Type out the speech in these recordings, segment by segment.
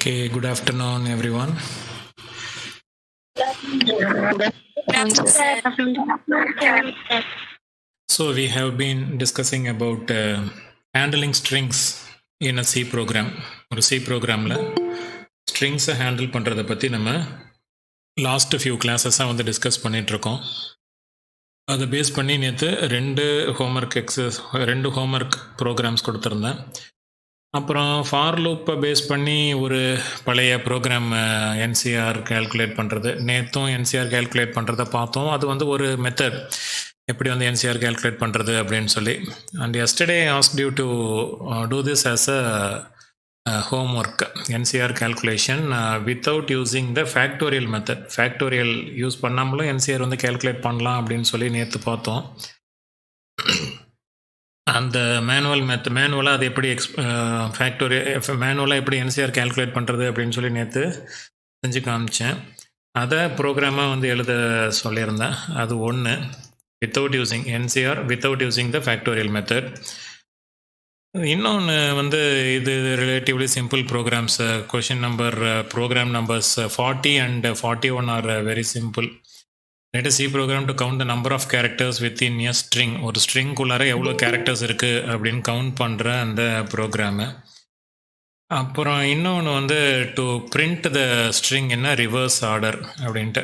Okay, good afternoon, everyone. So we have been discussing about handling strings in a C program. ஒரு C programல strings handle பண்றத பத்தி நம்ம last few கிளாஸஸாக வந்து discuss பண்ணிட்டு இருக்கோம். அதை பேஸ் பண்ணி நேற்று ரெண்டு ஹோம்ஒர்க் ப்ரோக்ராம்ஸ் கொடுத்துருந்தேன். அப்புறம் ஃபார் லூப்பை பேஸ் பண்ணி ஒரு பழைய ப்ரோக்ராம் என்சிஆர் கேல்குலேட் பண்ணுறது, நேற்றும் என்சிஆர் கேல்குலேட் பண்ணுறதை பார்த்தோம். அது வந்து ஒரு மெத்தட், எப்படி வந்து என்சிஆர் கேல்குலேட் பண்ணுறது அப்படின்னு சொல்லி. And yesterday asked you to do this as a homework, NCR calculation without using the factorial method. Factorial use பண்ணாமலும் NCR வந்து calculate பண்ணலாம் அப்படின்னு சொல்லி நேற்று பார்த்தோம். அந்த மேனுவலாக அது எப்படி மேனுவலாக எப்படி என்சிஆர் கேல்குலேட் பண்ணுறது அப்படின்னு சொல்லி நேற்று செஞ்சு காமிச்சேன். அதை ப்ரோக்ராமாக வந்து எழுத சொல்லியிருந்தேன். அது ஒன்று, without using NCR, without using the factorial method. இன்னொன்று வந்து இது relatively simple programs. Program numbers 40 and 41 are very simple. Let us see program to count the number of characters within a string. ஒரு ஸ்ட்ரிங்குள்ளார எவ்வளோ கேரக்டர்ஸ் இருக்குது அப்படின்னு count பண்ணுற அந்த ப்ரோக்ராமு. அப்புறம் இன்னொன்று வந்து டு பிரிண்ட் த ஸ்ட்ரிங் என்ன ரிவர்ஸ் ஆர்டர் அப்படின்ட்டு.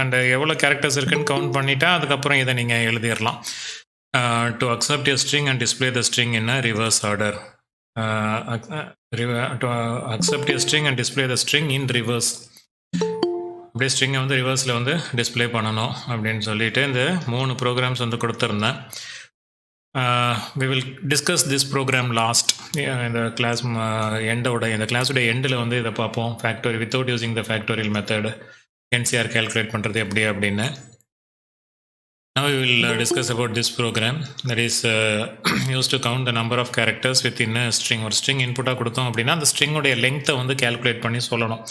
அண்ட் எவ்வளோ கேரக்டர்ஸ் இருக்குன்னு கவுண்ட் பண்ணிட்டா அதுக்கப்புறம் இதை நீங்கள் எழுதிடலாம். To accept a string and display the string என்ன reverse order. To accept a string and display the string in reverse. அப்படியே ஸ்ட்ரிங்கை வந்து ரிவர்ஸில் வந்து டிஸ்பிளே பண்ணணும் அப்படின்னு சொல்லிட்டு இந்த 3 ப்ரோக்ராம்ஸ் வந்து கொடுத்துருந்தேன். We will discuss this program last இந்த கிளாஸ் இந்த கிளாஸோட எண்டில் வந்து இதை பார்ப்போம். Without using the factorial method NCR calculate பண்ணுறது எப்படி அப்படின்னு. Now we will discuss about this program that is used to count the number of characters within a string. ஒரு ஸ்ட்ரிங் இன்புட்டாக கொடுத்தோம் அப்படின்னா அந்த ஸ்ட்ரிங்கோடைய லெங்க்த்தை வந்து கேல்குலேட் பண்ணி சொல்லணும்.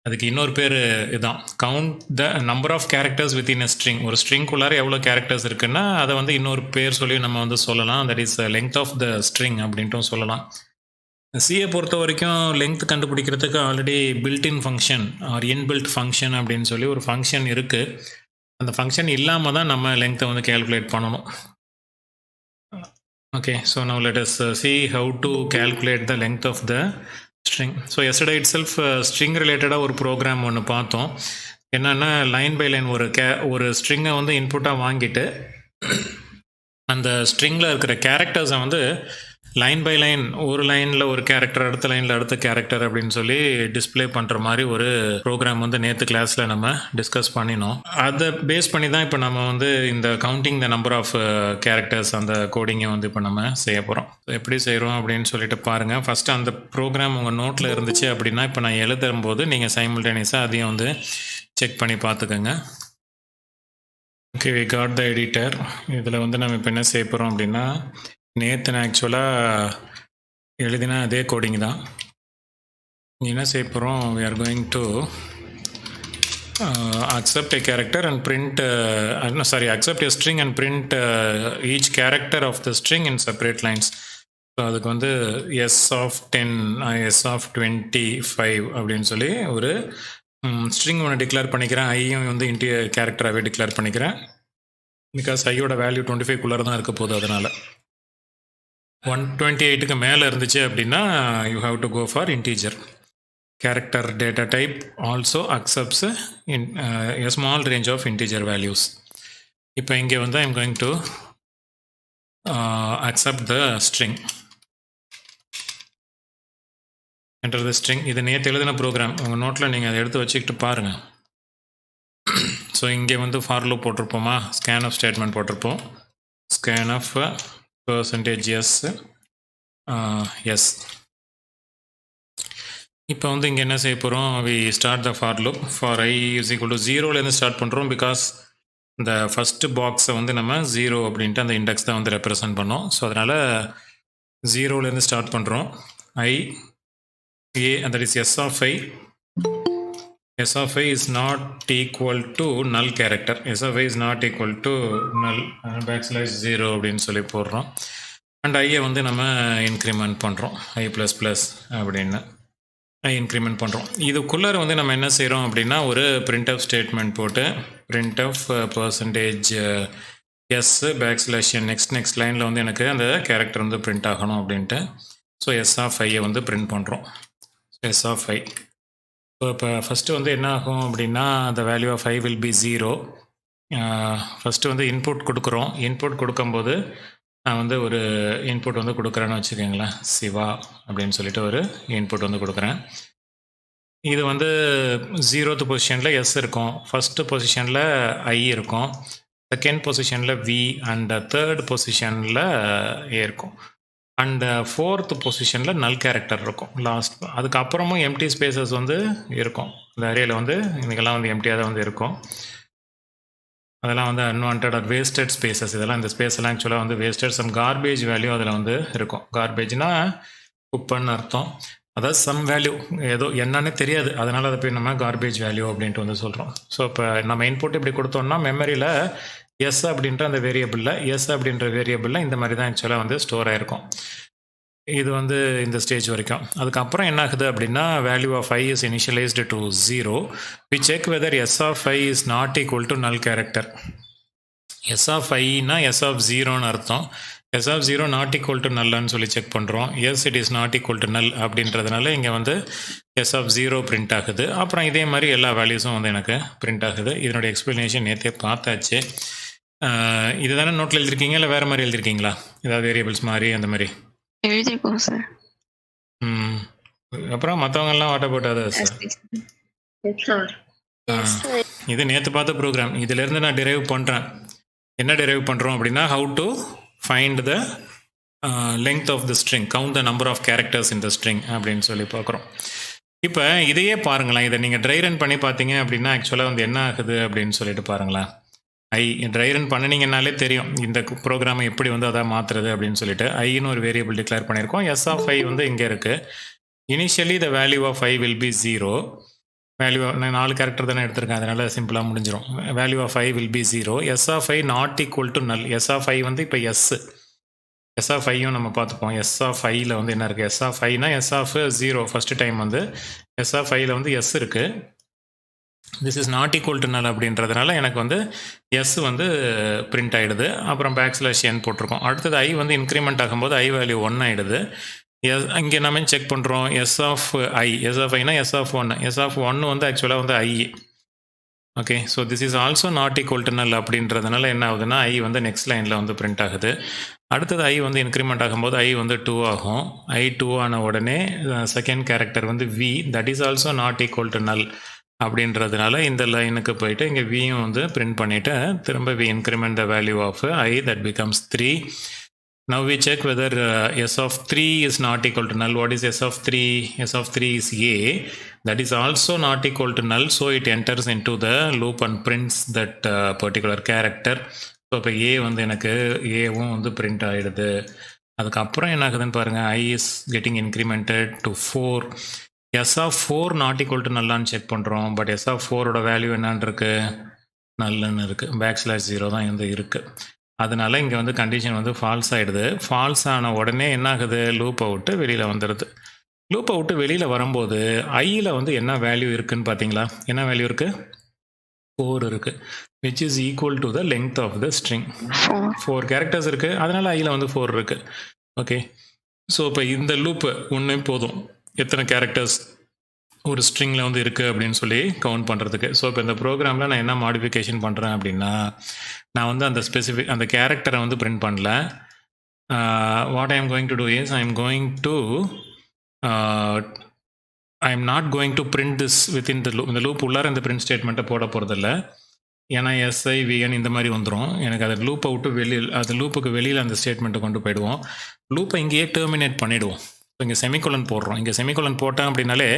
அதுக்கு இன்னொரு பேர் இதுதான், count the number of characters within a string. ஒரு ஸ்ட்ரிங்குள்ளார எவ்வளோ கேரக்டர்ஸ் இருக்குன்னா அதை வந்து இன்னொரு பேர் சொல்லி நம்ம வந்து சொல்லலாம். That is length of the string அப்படின்ட்டும் சொல்லலாம். சிஏ பொறுத்த வரைக்கும் லெங்த் கண்டுபிடிக்கிறதுக்கு already built in function or inbuilt function அப்படின்னு சொல்லி ஒரு ஃபங்க்ஷன் இருக்குது. அந்த ஃபங்க்ஷன் இல்லாமல் தான் நம்ம லெங்க்த்தை வந்து கேல்குலேட் பண்ணணும். Okay, so now let us see how to calculate the length of the string. So yesterday itself string ரிலேட்டடாக ஒரு ப்ரோக்ராம் ஒன்று பார்த்தோம். என்னென்னா லைன் பை லைன் ஒரு ஸ்ட்ரிங்கை வந்து இன்புட்டாக வாங்கிட்டு அந்த ஸ்ட்ரிங்கில் இருக்கிற கேரக்டர்ஸை வந்து லைன் பை லைன், ஒரு லைனில் ஒரு கேரக்டர், அடுத்த லைனில் அடுத்த கேரக்டர் அப்படின்னு சொல்லி டிஸ்பிளே பண்ணுற மாதிரி ஒரு ப்ரோக்ராம் வந்து நேற்று கிளாஸில் நம்ம டிஸ்கஸ் பண்ணினோம். அதை பேஸ் பண்ணி தான் இப்போ நம்ம வந்து இந்த counting the number of characters அந்த கோடிங்கை வந்து இப்போ நம்ம செய்ய போகிறோம். எப்படி செய்கிறோம் அப்படின்னு சொல்லிட்டு பாருங்கள். ஃபஸ்ட்டு அந்த ப்ரோக்ராம் உங்கள் நோட்டில் இருந்துச்சு அப்படின்னா இப்போ நான் எழுதும்போது நீங்கள் சைமல்டேனியஸாக அதையும் வந்து செக் பண்ணி பார்த்துக்கோங்க. Okay, we got the editor. இதில் வந்து நம்ம இப்போ என்ன செய்ய போகிறோம் அப்படின்னா, நேற்று நான் ஆக்சுவலாக எழுதினா அதே கோடிங் தான். என்ன செய்ய போகிறோம், we are going to accept a character and print accept a string and print each character of the string in separate lines. So அதுக்கு வந்து s of 10, s of 25 அப்படின்னு சொல்லி ஒரு ஸ்ட்ரிங் ஒன்று டிக்ளேர் பண்ணிக்கிறேன். ஐயும் வந்து கேரக்டராகவே டிக்ளேர் பண்ணிக்கிறேன். பிகாஸ் ஐயோட வேல்யூ 25 தான் இருக்க போகுது. அதனால் 128க்கு மேலே இருந்துச்சு அப்படின்னா you have to go for integer. Character data type also accepts a small range of integer values. இப்போ இங்கே வந்து I'm going to accept the string. enter the string. இது நேற்று எழுதின ப்ரோக்ராம் உங்கள் நோட்டில் நீங்கள் அதை எடுத்து வச்சுக்கிட்டு பாருங்கள். ஸோ இங்கே வந்து ஃபார் லூப் போட்டிருப்போமா, ஸ்கேன் ஆஃப் ஸ்டேட்மெண்ட் போட்டிருப்போம். Scanf %s s. இப்போ வந்து இங்கே என்ன செய்ய போகிறோம், we start the for loop for i is equal to 0லேருந்து ஸ்டார்ட் பண்ணுறோம். பிகாஸ் இந்த ஃபஸ்ட்டு பாக்ஸை வந்து நம்ம 0 அப்படின்ட்டு அந்த இண்டெக்ஸ் தான் வந்து ரெப்ரசன்ட் பண்ணோம். ஸோ அதனால் 0லேருந்து ஸ்டார்ட் பண்ணுறோம். i a, that is s of i. s of i is not equal to null character. s of i is not equal to null \0 அப்படின்னு சொல்லி போடுறோம். அண்ட் ஐயை வந்து நம்ம இன்க்ரிமெண்ட் பண்ணுறோம் i++ அப்படின்னு. ஐ இன்க்ரிமெண்ட் பண்ணுறோம். இதுக்குள்ளார வந்து நம்ம என்ன செய்கிறோம் அப்படின்னா ஒரு printf ஸ்டேட்மெண்ட் போட்டு printf percentage S backslash next லைனில் வந்து எனக்கு அந்த கேரக்டர் வந்து பிரிண்ட் ஆகணும் அப்படின்ட்டு ஸோ எஸ் ஆஃப் ஐயை வந்து பிரிண்ட் பண்ணுறோம். எஸ் ஆஃப் ஐ இப்போ ஃபஸ்ட்டு வந்து என்ன ஆகும் அப்படின்னா the value of I will be 0. First வந்து இன்புட் கொடுக்குறோம். இன்புட் கொடுக்கும்போது நான் வந்து ஒரு இன்புட் வந்து கொடுக்குறேன்னு வச்சுக்கோங்களேன், சிவா அப்படின்னு சொல்லிட்டு ஒரு இன்புட் வந்து கொடுக்குறேன். இது வந்து 0th பொசிஷனில் எஸ் இருக்கும், ஃபஸ்ட்டு பொசிஷனில் ஐ இருக்கும், செகண்ட் பொசிஷனில் வி அண்ட் தேர்ட் பொசிஷனில் ஏ இருக்கும், அண்ட் ஃபோர்த் பொசிஷனில் நல் கேரக்டர் இருக்கும் லாஸ்ட். அதுக்கப்புறமும் எம்டி ஸ்பேசஸ் வந்து இருக்கும். இந்த ஏரியாவில் வந்து இன்றைக்கெல்லாம் வந்து எம்டியாக தான் வந்து இருக்கும். அதெல்லாம் வந்து அன்வான்ட் ஆர் வேஸ்டட் ஸ்பேசஸ். இதெல்லாம் இந்த ஸ்பேஸ் எல்லாம் ஆக்சுவலாக வந்து வேஸ்டட். சம் கார்பேஜ் வேல்யூ அதில் வந்து இருக்கும். கார்பேஜ்னா குப்பைன்னு அர்த்தம். அதாவது சம் வேல்யூ ஏதோ என்னன்னே தெரியாது, அதனால் அதை போய் நம்ம கார்பேஜ் வேல்யூ அப்படின்ட்டு வந்து சொல்கிறோம். ஸோ இப்போ நம்ம இன்புட் இப்படி கொடுத்தோம்னா மெமரியில் எஸ் அப்படின்ற அந்த வேரியபிளில் இந்த மாதிரி தான் ஆக்சுவலாக வந்து ஸ்டோர் ஆகிருக்கும். இது வந்து இந்த ஸ்டேஜ் வரைக்கும். அதுக்கப்புறம் என்ன ஆகுது அப்படின்னா value of i is initialised to 0. We check whether s of i is not equal to null character. S of ஐனா எஸ் ஆஃப் 0ன்னு அர்த்தம். S of 0 not equal to நல்லுன்னு சொல்லி செக் பண்ணுறோம். S it is not equal to null அப்படின்றதுனால இங்கே வந்து s of 0 print ஆகுது. அப்புறம் இதே மாதிரி எல்லா வேல்யூஸும் வந்து எனக்கு பிரிண்ட் ஆகுது. இதனுடைய எக்ஸ்ப்ளனேஷன் நேற்றே பார்த்தாச்சு. இது தானே நோட்டில் எழுதிருக்கீங்க இல்லை வேறு மாதிரி எழுதிருக்கீங்களா? ஏதாவது வேரியபிள்ஸ் மாதிரி அந்த மாதிரி எழுதிருக்கோம் சார். அப்புறம் மற்றவங்கெல்லாம் வாட்ட போட்டாது சார். இது நேற்று பார்த்த ப்ரோக்ராம். இதிலேருந்து நான் டிரைவ் பண்ணுறேன். என்ன டிரைவ் பண்ணுறோம் அப்படின்னா how to find the length of the string, count the number of characters in the string அப்படின்னு சொல்லி பார்க்குறோம். இப்போ இதையே பாருங்களேன், இதை நீங்கள் ட்ரை ரன் பண்ணி பார்த்தீங்க அப்படின்னா ஆக்சுவலாக வந்து என்ன ஆகுது அப்படின்னு சொல்லிட்டு பாருங்களேன். ட்ரை ரன் பண்ணினீங்கனாலே தெரியும் இந்த ப்ரோக்ராமை எப்படி வந்து அதை மாற்றுறது அப்படின்னு சொல்லிட்டு. ஐன்னு ஒரு வேரியபிள் டிக்ளேர் பண்ணியிருக்கோம். எஸ் ஆஃப் ஐ வந்து இங்கே இருக்குது. Initially the value of I will be 0. Value நான் 4 கேரக்டர் தானே எடுத்திருக்கேன், அதனால் சிம்பிளாக முடிஞ்சிடும். Value of I will be 0. S of i not equal to null. S of i வந்து இப்போ எஸ் ஆஃப் ஐயும் நம்ம பார்த்துப்போம். எஸ் ஆஃப் ஐயில் வந்து என்ன இருக்குது, எஸ் ஆஃப் ஐனா எஸ் ஆஃப் 0 ஃபஸ்ட்டு டைம் வந்து எஸ் ஆஃப் ஐயில் வந்து எஸ் இருக்குது. This is not equal to null அப்படின்றதுனால எனக்கு வந்து எஸ் வந்து பிரிண்ட் ஆகிடுது. அப்புறம் பேக்ஸ்லாஷ் என் போட்டிருக்கோம். அடுத்தது ஐ வந்து இன்க்ரிமெண்ட் ஆகும்போது ஐ வேல்யூ 1 ஆகிடுது. இங்கே நம்ம செக் பண்ணுறோம் எஸ் ஆஃப் ஐனா எஸ் ஆஃப் 1. எஸ் ஆஃப் 1 வந்து ஆக்சுவலாக வந்து i. Okay, so this is also not equal to null அப்படின்றதுனால என்ன ஆகுதுன்னா ஐ வந்து நெக்ஸ்ட் லைனில் வந்து பிரிண்ட் ஆகுது. அடுத்தது ஐ வந்து இன்க்ரிமெண்ட் ஆகும்போது ஐ வந்து 2 ஆகும். ஐ 2 ஆன உடனே செகண்ட் கேரக்டர் வந்து we, that is also not equal to null அப்படின்றதுனால இந்த லைனுக்கு போயிட்டு இங்கே வியும் வந்து பிரிண்ட் பண்ணிவிட்டு திரும்ப we increment the value of I, that becomes 3. Now we check whether s of 3 is not equal to null. What is s of 3? S of 3 is a. That is also not equal to null. So it enters into the loop and prints that particular character. So இப்போ a வந்து எனக்கு ஏவும் வந்து print ஆகிடுது. அதுக்கப்புறம் என்ன ஆகுதுன்னு பாருங்கள், i is getting incremented to 4. s of 4 not equal to nullaன்னு check பண்ணுறோம். பட் s of 4ஓட வேல்யூ என்னான்னு இருக்குது, நல்லுன்னு இருக்குது. /0 தான் வந்து இருக்குது. அதனால இங்கே வந்து கண்டிஷன் வந்து ஃபால்ஸ் ஆகிடுது. ஃபால்ஸ் ஆன உடனே என்ன ஆகுது, லூப்பை விட்டு வெளியில் வந்துடுது. லூப்பை விட்டு வெளியில் வரும்போது ஐயில் வந்து என்ன வேல்யூ இருக்குதுன்னு பார்த்தீங்களா? என்ன வேல்யூ இருக்குது, 4 இருக்குது, which is equal to the length of the string. 4 characters இருக்குது, அதனால் ஐயில் வந்து 4 இருக்குது. ஓகே, ஸோ இப்போ இந்த லூப்பு ஒன்றே போதும் எத்தனை கேரக்டர்ஸ் ஒரு ஸ்ட்ரிங்கில் வந்து இருக்குது அப்படின்னு சொல்லி கவுண்ட் பண்ணுறதுக்கு. ஸோ இப்போ இந்த ப்ரோக்ராமில் நான் என்ன மாடிஃபிகேஷன் பண்ணுறேன் அப்படின்னா, நான் வந்து அந்த ஸ்பெசிஃபிக் அந்த கேரக்டரை வந்து பிரிண்ட் பண்ணல. What I am going to do is I am not going to print this within the loop. இந்த லூப் உள்ளார இந்த பிரிண்ட் ஸ்டேட்மெண்ட்டை போட போகிறதில்ல. ஏன்னா எஸ்ஐ விஎன் இந்த மாதிரி வந்துடும். எனக்கு அதை லூப்பை விட்டு வெளியில், அது லூப்புக்கு வெளியில் அந்த ஸ்டேட்மெண்ட்டை கொண்டு போயிடுவோம். லூப்பை இங்கேயே டெர்மினேட் பண்ணிவிடுவோம். ஸோ இங்கே செமிகோலன் போடுறோம். இங்கே செமிகோலன் போட்டேன் அப்படின்னாலே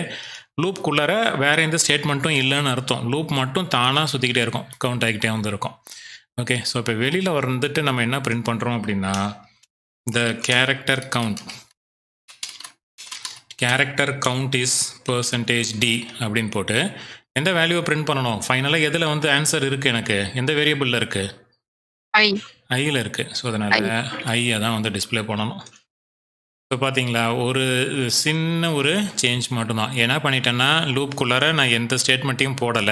லூப்புக்குள்ளார வேறு எந்த ஸ்டேட்மெண்ட்டும் இல்லைன்னு அர்த்தம். லூப் மட்டும் தானாக சுற்றிக்கிட்டே இருக்கும், கவுண்ட் ஆகிக்கிட்டே வந்து இருக்கும். ஓகே, ஸோ இப்போ வெளியில் வந்துட்டு நம்ம என்ன பிரிண்ட் பண்ணுறோம் அப்படின்னா, இந்த கேரக்டர் கவுண்ட் இஸ் % d அப்படின்னு போட்டு எந்த வேல்யூவை பிரிண்ட் பண்ணணும், ஃபைனலாக எதில் வந்து ஆன்சர் இருக்குது, எனக்கு எந்த வேரியபிளில் இருக்குது, ஐயில் இருக்குது. ஸோ அதனால் ஐயை தான் வந்து டிஸ்பிளே பண்ணணும். இப்போ பார்த்தீங்களா, ஒரு சின்ன ஒரு சேஞ்ச் மட்டும்தான். என்ன பண்ணிட்டேன்னா, லூப்குள்ளார நான் எந்த ஸ்டேட்மெண்ட்டையும் போடல.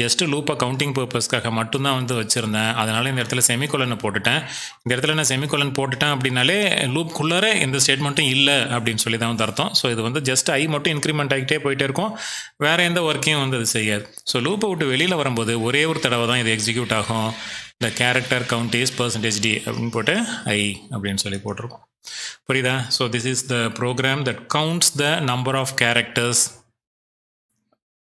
ஜஸ்ட் லூப்பை கவுண்டிங் பர்பஸ்க்காக மட்டும்தான் வந்து வச்சுருந்தேன். அதனால இந்த இடத்துல செமிகோலனை போட்டுட்டேன். இந்த இடத்துல நான் செமிகோலன் போட்டுட்டேன் அப்படின்னாலே லூப்குள்ளார எந்த ஸ்டேட்மெண்ட்டும் இல்லை அப்படின்னு சொல்லி தான் வந்து அர்த்தம். ஸோ இது வந்து ஜஸ்ட் ஐ மட்டும் இன்க்ரிமெண்ட் ஆகிட்டே போயிட்டே இருக்கும். வேற எந்த ஒர்க்கையும் வந்து அது செய்யாது. ஸோ லூப்பை விட்டு வெளியில் வரும்போது ஒரே ஒரு தடவை தான் இது எக்ஸிக்யூட் ஆகும். இந்த கேரக்டர் கவுண்ட் இஸ் %d அப்படின்னு போட்டு ஐ அப்படின்னு சொல்லி போட்டிருக்கோம். புரியுதா? So this is the program that counts the number of characters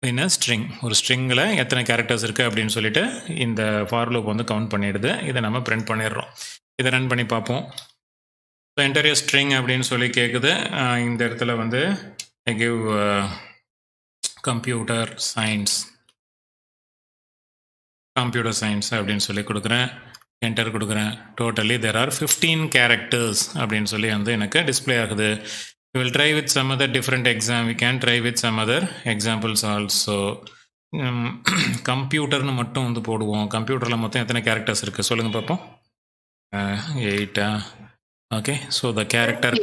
in a string. ஒரு ஸ்ட்ரிங்கில் எத்தனை கேரக்டர்ஸ் இருக்குது அப்படின்னு சொல்லிட்டு இந்த ஃபார் லூப் வந்து கவுண்ட் பண்ணிடுது. இதை நம்ம பிரிண்ட் பண்ணிடுறோம். இதை ரன் பண்ணி பார்ப்போம். ஸோ என்டர் எ ஸ்ட்ரிங் அப்படின்னு சொல்லி கேட்குது. இந்த இடத்துல வந்து ஐ கிவ் கம்ப்யூட்டர் சயின்ஸ் அப்படின்னு சொல்லி கொடுக்குறேன். என்டர் கொடுக்குறேன். டோட்டலி தேர் ஆர் 15 கேரக்டர்ஸ் அப்படின்னு சொல்லி வந்து எனக்கு டிஸ்பிளே ஆகுது. We will try with some other different we can try with some other examples also. கம்ப்யூட்டர்னு மட்டும் வந்து போடுவோம். கம்ப்யூட்டரில் மொத்தம் எத்தனை கேரக்டர்ஸ் இருக்குது சொல்லுங்கள் பார்ப்போம். 8. Okay, so the character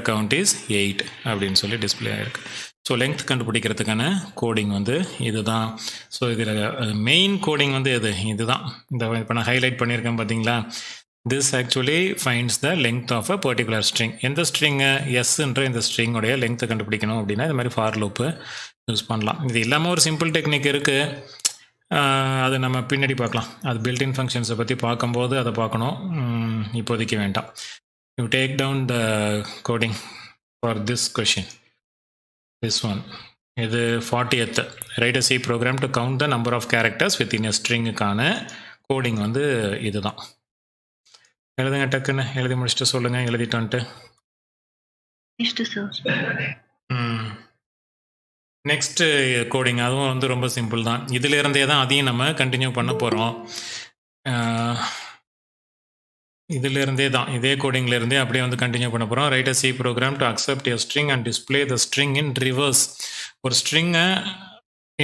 count is 8 அப்படின்னு சொல்லி டிஸ்பிளே ஆகிருக்கு. ஸோ லெங்க் கண்டுபிடிக்கிறதுக்கான கோடிங் வந்து இதுதான். ஸோ இதில் மெயின் கோடிங் வந்து இதுதான். இந்த இப்போ நான் ஹைலைட் பண்ணியிருக்கேன் பார்த்தீங்களா. This actually finds the length of a particular string. எந்த ஸ்ட்ரிங்கு எஸ்ன்ற இந்த ஸ்ட்ரிங்கோடைய லெங்க்த்தை கண்டுபிடிக்கணும் அப்படின்னா இது மாதிரி ஃபார் லூப்பு யூஸ் பண்ணலாம். இது இல்லாமல் ஒரு சிம்பிள் டெக்னிக் இருக்குது. அது நம்ம பின்னாடி பார்க்கலாம். அது பில்டின் ஃபங்க்ஷன்ஸை பற்றி பார்க்கும்போது அதை பார்க்கணும். இப்போதைக்கு வேண்டாம். You take down the coding for this question. This one இது 40th. Write a C program to count the number of characters within a stringக்கான கோடிங் வந்து இதுதான். எழுதுங்க, டக்குன்னு எழுதி முடிச்சுட்டு சொல்லுங்க. எழுதிட்டு வந்துட்டு நெக்ஸ்ட் கோடிங் அதுவும் வந்து ரொம்ப சிம்பிள் தான். இதுல இருந்தே தான் அதையும் நம்ம கண்டினியூ பண்ண போறோம். இதுல இருந்தே தான் இதே கோடிங்ல இருந்தே அப்படியே வந்து கண்டினியூ பண்ண போறோம். Right a C program to accept a string and display the string in reverse. ஒரு ஸ்ட்ரிங்கை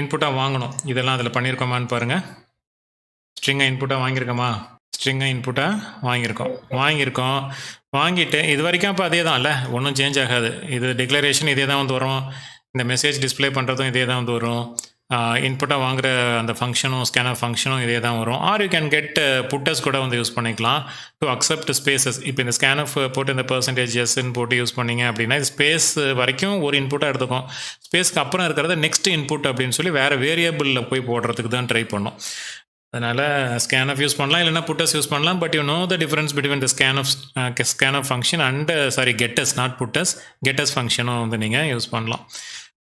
இன்புட்டா வாங்கணும். இதெல்லாம் அதில் பண்ணியிருக்கோமான்னு பாருங்க. ஸ்ட்ரிங்கை இன்புட்டா வாங்கியிருக்கோமா? ஸ்ட்ரிங்கை இன்புட்டாக வாங்கிட்டு இது வரைக்கும் அப்போ அதே தான் இல்லை, ஒன்றும் சேஞ்ச் ஆகாது. இது டிக்ளரேஷன் இதே தான் வந்து வரும். இந்த மெசேஜ் டிஸ்பிளே பண்ணுறதும் இதே தான் வந்து வரும். இன்புட்டாக வாங்குகிற அந்த ஃபங்க்ஷனும் ஸ்கேனர் ஃபங்க்ஷனும் இதே தான் வரும். ஆர் யூ கேன் கெட் புட்டர்ஸ் கூட வந்து யூஸ் பண்ணிக்கலாம் டு அக்செப்ட் ஸ்பேசஸ். இப்போ இந்த ஸ்கேனஃப் போட்டு இந்த %s போட்டு யூஸ் பண்ணிங்க அப்படின்னா இது ஸ்பேஸ் வரைக்கும் ஒரு இன்புட்டாக எடுத்துக்கும். ஸ்பேஸ்க்கு அப்புறம் இருக்கிறத நெக்ஸ்ட் இன்புட் அப்படின்னு சொல்லி வேறு வேரியபிளில் போய் போடுறதுக்கு தான் ட்ரை பண்ணோம். அதனால் ஸ்கேனஃப் யூஸ் பண்ணலாம், இல்லைனா புட்டர்ஸ் யூஸ் பண்ணலாம். But you know the difference between the scanf function and gets, not puts, gets ஃபங்க்ஷனும் வந்து நீங்கள் யூஸ் பண்ணலாம்.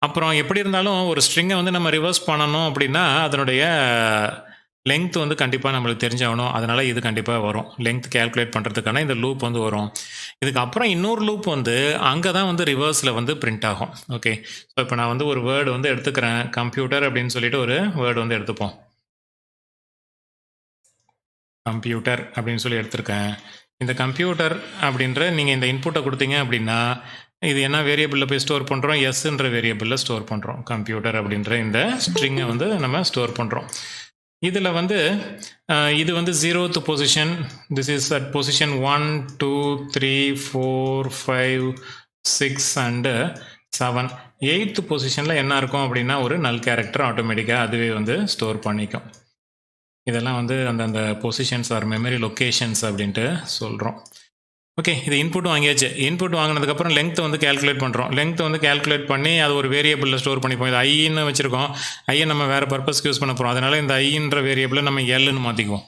அப்புறம் எப்படி இருந்தாலும் ஒரு ஸ்ட்ரிங்கை வந்து நம்ம ரிவர்ஸ் பண்ணணும் அப்படின்னா அதனுடைய லெங்த் வந்து கண்டிப்பாக நம்மளுக்கு தெரிஞ்சாகணும். அதனால் இது கண்டிப்பாக வரும். லெங்த் கேல்குலேட் பண்ணுறதுக்கான இந்த லூப் வந்து வரும். இதுக்கப்புறம் இன்னொரு லூப் வந்து அங்கே தான் வந்து ரிவர்ஸில் வந்து பிரிண்ட் ஆகும். ஓகே, ஸோ இப்போ நான் வந்து ஒரு வேர்டு வந்து எடுத்துக்கிறேன். கம்ப்யூட்டர் அப்படின்னு சொல்லிட்டு ஒரு வேர்டு வந்து எடுத்துப்போம். கம்ப்யூட்டர் அப்படின்னு சொல்லி எடுத்திருக்கேன். இந்த கம்ப்யூட்டர் அப்படின்ற நீங்கள் இந்த இன்புட்டை கொடுத்தீங்க அப்படின்னா இது என்ன வேரியபிளில் போய் ஸ்டோர் பண்ணுறோம்? எஸ்ன்ற வேரியபிளில் ஸ்டோர் பண்ணுறோம். கம்ப்யூட்டர் அப்படின்ற இந்த ஸ்ட்ரிங்கை வந்து நம்ம ஸ்டோர் பண்ணுறோம். இதில் வந்து இது வந்து 0th position. This is at position 1 2 3 4 5 6 and 7. 8th பொசிஷனில் என்ன இருக்கும் அப்படின்னா ஒரு நல் கேரக்டர் ஆட்டோமேட்டிக்காக அதுவே வந்து ஸ்டோர் பண்ணிக்கும். இதெல்லாம் வந்து அந்தந்த பொசிஷன்ஸ் ஆர் மெமரி லொக்கேஷன்ஸ் அப்படின்ட்டு சொல்கிறோம். ஓகே, இது இன்புட் வாங்கியாச்சு. இன்புட் வாங்கினதுக்கப்புறம் லெங்க்த்தை வந்து கேல்குலேட் பண்ணுறோம். லெங்க்த்தை வந்து கேல்குலேட் பண்ணி அது ஒரு வேரியபிளில் ஸ்டோர் பண்ணிப்போம். இது ஐன்னு வச்சுருக்கோம். ஐயை நம்ம வேறு பர்பஸ்க்கு யூஸ் பண்ண போகிறோம். அதனால் இந்த ஐன்ற வேரியபிளை நம்ம எல்லுன்னு மாற்றிக்குவோம்.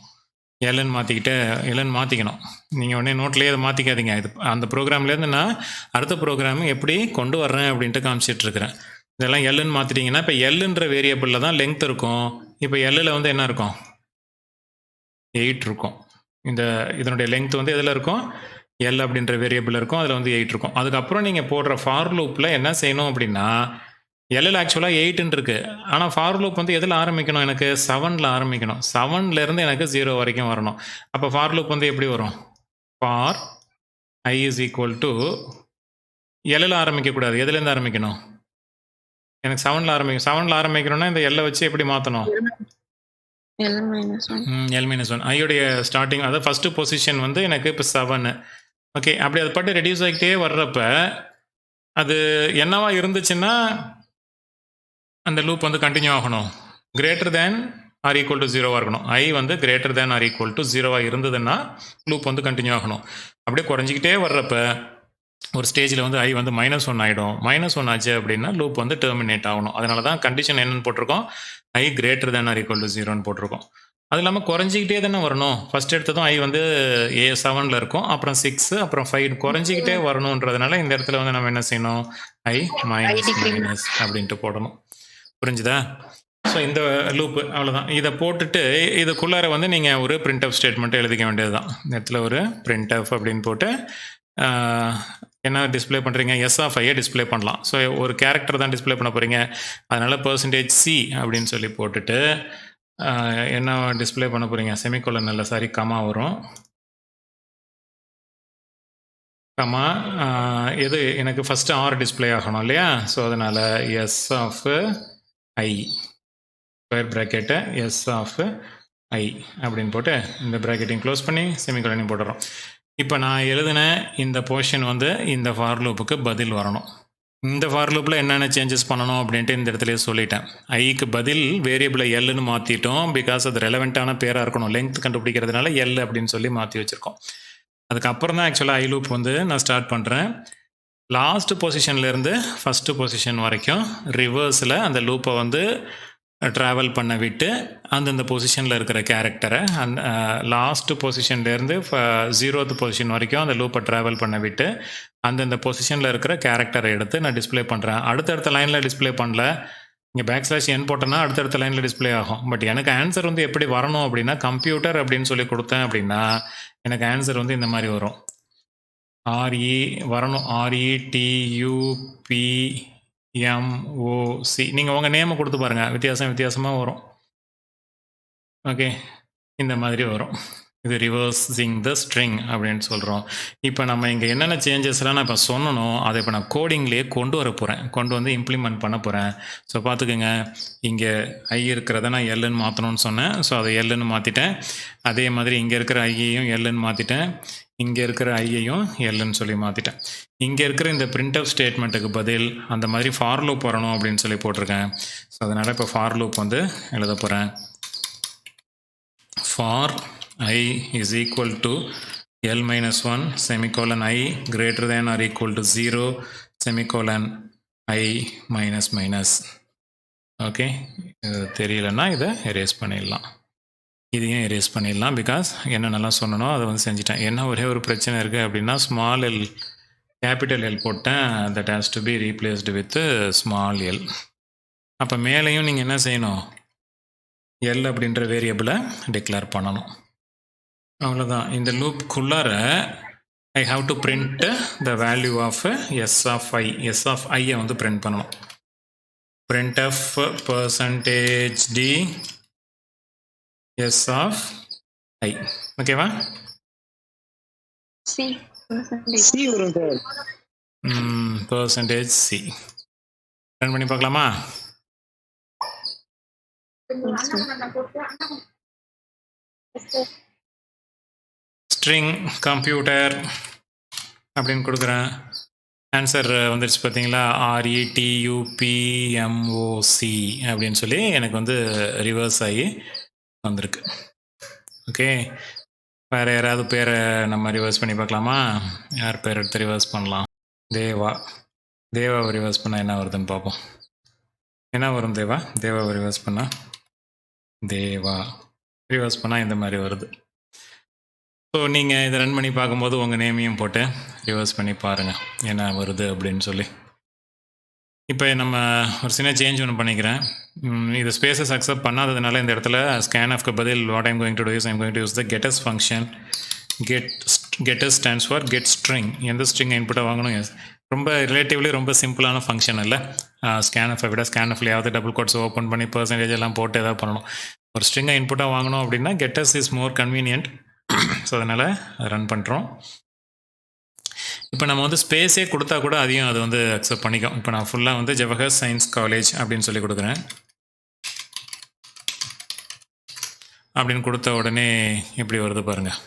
எல்லுன்னு மாற்றிக்கணும். நீங்கள் உடனே நோட்லேயே அதை மாற்றிக்காதீங்க. இது அந்த ப்ரோக்ராம்லேருந்து நான் அடுத்த ப்ரோக்ராம் எப்படி கொண்டு வர்றேன் அப்படின்ட்டு காமிச்சிட்ருக்கிறேன். இதெல்லாம் எல்லுன்னு மாற்றிட்டிங்கன்னா இப்போ எல்லுன்ற வேரியபிளில் தான் லெங்க் இருக்கும். இப்போ எல்லில் வந்து என்ன இருக்கும்? 8 இருக்கும். இதனுடைய லெங்க் வந்து எதில் இருக்கும்? எல் அப்படின்ற வேரியபிள் இருக்கும். அதில் வந்து 8 இருக்கும். அதுக்கப்புறம் நீங்கள் போடுற ஃபார் லூப்பில் என்ன செய்யணும் அப்படின்னா எல்லில் ஆக்சுவலாக 8 இருக்கு. ஆனால் ஃபார் லூப் வந்து எதில் ஆரம்பிக்கணும்? எனக்கு 7ல் ஆரம்பிக்கணும். 7லேருந்து எனக்கு 0 வரைக்கும் வரணும். அப்போ ஃபார் லூப் வந்து எப்படி வரும்? For i is equal to எல்லில் ஆரம்பிக்கக்கூடாது. எதுலேருந்து ஆரம்பிக்கணும்? எனக்கு 7ல் ஆரம்பிக்கணும்னா இந்த எல்லை வச்சு எப்படி மாற்றணும்? L-1. ஐயோடைய ஸ்டார்டிங் அதாவது ஃபஸ்ட்டு பொசிஷன் வந்து எனக்கு இப்போ 7. ஓகே, அப்படி அது பாட்டு ரெடியூஸ் ஆகிட்டே வர்றப்ப அது என்னவா இருந்துச்சுன்னா அந்த லூப் வந்து கண்டினியூ ஆகணும். Greater than or equal to 0 இருக்கணும். I வந்து greater than or equal to 0 இருந்ததுன்னா லூப் வந்து கண்டினியூ ஆகணும். அப்படியே குறைஞ்சிக்கிட்டே வர்றப்ப ஒரு ஸ்டேஜில் வந்து I வந்து -1 ஆகிடும். -1 ஆச்சு அப்படின்னா லூப் வந்து டெர்மினேட் ஆகணும். அதனால தான் கண்டிஷன் என்னன்னு போட்டிருக்கோம், I greater than or equal to 0ன்னு போட்டிருக்கோம். அது இல்லாமல் குறைஞ்சிக்கிட்டே தானே வரணும். ஃபர்ஸ்ட் எடுத்ததும் I வந்து A7ல் இருக்கும், அப்புறம் 6, அப்புறம் 5 குறைஞ்சிக்கிட்டே வரணுன்றதுனால இந்த இடத்துல வந்து நம்ம என்ன செய்யணும், I மைனஸ் அப்படின்ட்டு போடணும். புரிஞ்சுதா? ஸோ இந்த லூப்பு அவ்வளோதான். இதை போட்டுட்டு இதுக்குள்ளார வந்து நீங்கள் ஒரு பிரிண்ட் அப் ஸ்டேட்மெண்ட்டை எழுதிக்க வேண்டியது தான். இந்த இடத்துல ஒரு பிரிண்ட் அப் அப்படின்னு போட்டு என்ன டிஸ்பிளே பண்ணுறீங்க, S(i) டிஸ்பிளே பண்ணலாம். ஸோ ஒரு கேரக்டர் தான் டிஸ்பிளே பண்ண போகிறீங்க, அதனால் %C அப்படின்னு சொல்லி போட்டுட்டு என்ன டிஸ்பிளே பண்ண போகிறீங்க, செமிகோலன் இல்லை சாரி கமா வரும். கமா எது எனக்கு ஃபஸ்ட்டு R டிஸ்பிளே ஆகணும் இல்லையா? ஸோ அதனால் S(i) ஸ்கொயர் ப்ராக்கெட்டை S(i) அப்படின்னு போட்டு இந்த ப்ராக்கெட்டையும் க்ளோஸ் பண்ணி செமிகோலனையும் போட்டுறோம். இப்போ நான் எழுதின இந்த போர்ஷன் வந்து இந்த ஃபார் லூப்புக்கு பதில் வரணும். இந்த ஃபார் லூப்பில் என்னென்ன சேஞ்சஸ் பண்ணணும் அப்படின்ட்டு இந்த இடத்துல சொல்லிட்டேன். ஐக்கு பதில் வேரியபிளை எல்லுன்னு மாற்றிட்டோம், பிகாஸ் அது ரெலவெண்ட்டான பேராக இருக்கணும். லென்த் கண்டுபிடிக்கிறதுனால எல் அப்படின்னு சொல்லி மாற்றி வச்சுருக்கோம். அதுக்கப்புறம் தான் ஆக்சுவலாக ஐ லூப் வந்து நான் ஸ்டார்ட் பண்ணுறேன். லாஸ்ட் பொசிஷன்லேருந்து ஃபஸ்ட்டு பொசிஷன் வரைக்கும் ரிவர்ஸில் அந்த லூப்பை வந்து ட்ராவல் பண்ண விட்டு அந்தந்த பொசிஷனில் இருக்கிற கேரக்டரை அந்த லாஸ்ட்டு பொசிஷன்லேருந்து 0th பொசிஷன் வரைக்கும் அந்த லூப்பை ட்ராவல் பண்ண விட்டு அந்தந்த பொசிஷனில் இருக்கிற கேரக்டரை எடுத்து நான் டிஸ்பிளே பண்ணுறேன். அடுத்தடுத்த லைனில் டிஸ்பிளே பண்ணல, இங்கே /n போட்டோன்னா அடுத்தடுத்த லைனில் டிஸ்பிளே ஆகும். பட் எனக்கு ஆன்சர் வந்து எப்படி வரணும் அப்படின்னா, கம்ப்யூட்டர் அப்படின்னு சொல்லி கொடுத்தேன் அப்படின்னா எனக்கு ஆன்சர் வந்து இந்த மாதிரி வரும். RE வரணும், RETUPMOC. நீங்கள் உங்கள் நேமை கொடுத்து பாருங்கள், வித்தியாசமாக வரும். ஓகே, இந்த மாதிரி வரும். இது ரிவர்ஸிங் த ஸ்ட்ரிங் அப்படின்னு சொல்கிறோம். இப்போ நம்ம இங்கே என்னென்ன சேஞ்சஸ்லாம் நான் இப்போ சொன்னனோ அதை இப்போ நான் கோடிங்லேயே கொண்டு வர போகிறேன், கொண்டு வந்து இம்ப்ளிமெண்ட் பண்ண போகிறேன். ஸோ பார்த்துக்குங்க, இங்கே ஐ இருக்கிறத நான் எல்லுன்னு மாற்றணும்னு சொன்னேன். ஸோ அதை எல்லுன்னு மாற்றிட்டேன். அதே மாதிரி இங்கே இருக்கிற ஐயையும் எல்லுன்னு மாற்றிட்டேன், இங்கே இருக்கிற ஐயையும் எல்லுன்னு சொல்லி மாற்றிட்டேன். இங்கே இருக்கிற இந்த பிரிண்ட் அப் ஸ்டேட்மெண்ட்டுக்கு பதில் அந்த மாதிரி ஃபார் லூப் வரணும் அப்படின்னு சொல்லி போட்டிருக்கேன். ஸோ அதனால் இப்போ ஃபார் லூப் வந்து எழுத போகிறேன். For I is equal to L-1 semicolon I greater than or equal to 0 semicolon I minus minus. Okay, தெரியலன்னா இதை எரேஸ் பண்ணிடலாம், இதையும் எரேஸ் பண்ணிடலாம். பிகாஸ் என்னென்னலாம் சொன்னனோ அதை வந்து செஞ்சுட்டேன். என்ன ஒரே ஒரு பிரச்சனை இருக்குது அப்படின்னா, ஸ்மால் எல் கேபிட்டல் எல் போட்டேன், that has to be replaced with small L. அப்போ மேலேயும் நீங்கள் என்ன செய்யணும், எல் அப்படின்ற வேரியபிளை டிக்ளேர் பண்ணணும். அவ்வளோதான். இந்த லூப்புக்குள்ளார I have to print the value of S(i). S(i) வந்து பிரிண்ட் பண்ணணும். Printf %d S(i). ஓகேவா? C வரும் சார். %c ரன் பண்ணி பார்க்கலாமா? ஸ்ட்ரிங் கம்ப்யூட்டர் அப்படின்னு கொடுக்குறேன். ஆன்சர் வந்துடுச்சு பார்த்தீங்களா, RETUPMOC அப்படின்னு சொல்லி எனக்கு வந்து ரிவர்ஸ் ஆகி வந்திருக்கு. ஓகே, வேறு யாராவது பேரை நம்ம ரிவர்ஸ் பண்ணி பார்க்கலாமா? யார் பேர் எடுத்து ரிவர்ஸ் பண்ணலாம்? தேவாவை ரிவர்ஸ் பண்ணால் என்ன வருதுன்னு பார்ப்போம். என்ன வரும் தேவாவை ரிவர்ஸ் பண்ணால், தேவா ரிவர்ஸ் பண்ணால் இந்த மாதிரி வருது. ஸோ நீங்கள் இதை ரன் பண்ணி பார்க்கும்போது உங்கள் நேமையும் போட்டு ரிவர்ஸ் பண்ணி பாருங்கள் என்ன வருது அப்படின்னு சொல்லி. இப்போ நம்ம ஒரு சின்ன சேஞ்ச் ஒன்று பண்ணிக்கிறேன். இது ஸ்பேசஸ் அக்செப்ட் பண்ணாததுனால இந்த இடத்துல ஸ்கேன்எஃப்க்கு பதில் what I'm going to do is I'm going to use the gets function. Gets stands for get string. எந்த ஸ்ட்ரிங் இன்புட்டை வாங்கணும், ரொம்ப ரிலேட்டிவ்லி ரொம்ப சிம்பிளான ஃபங்க்ஷன் இல்லை. ஸ்கேன்எஃபை விட ஸ்கேன்எஃப்லையாவது டபுள் கோட்ஸ் ஓப்பன் பண்ணி % எல்லாம் போட்டு எதாவது பண்ணணும். ஒரு ஸ்ட்ரிங்கை இன்புட்டாக வாங்கணும் அப்படின்னா gets is more convenient. So அதனால் ரன் பண்ணுறோம். இப்போ நம்ம வந்து ஸ்பேஸே கொடுத்தா கூட அதையும் அது வந்து அக்செப்ட் பண்ணிக்கும். இப்போ நான் ஃபுல்லாக வந்து ஜவஹர் சயின்ஸ் காலேஜ் அப்படின்னு சொல்லி கொடுக்குறேன். அப்படின்னு கொடுத்த உடனே எப்படி வருது பாருங்கள்.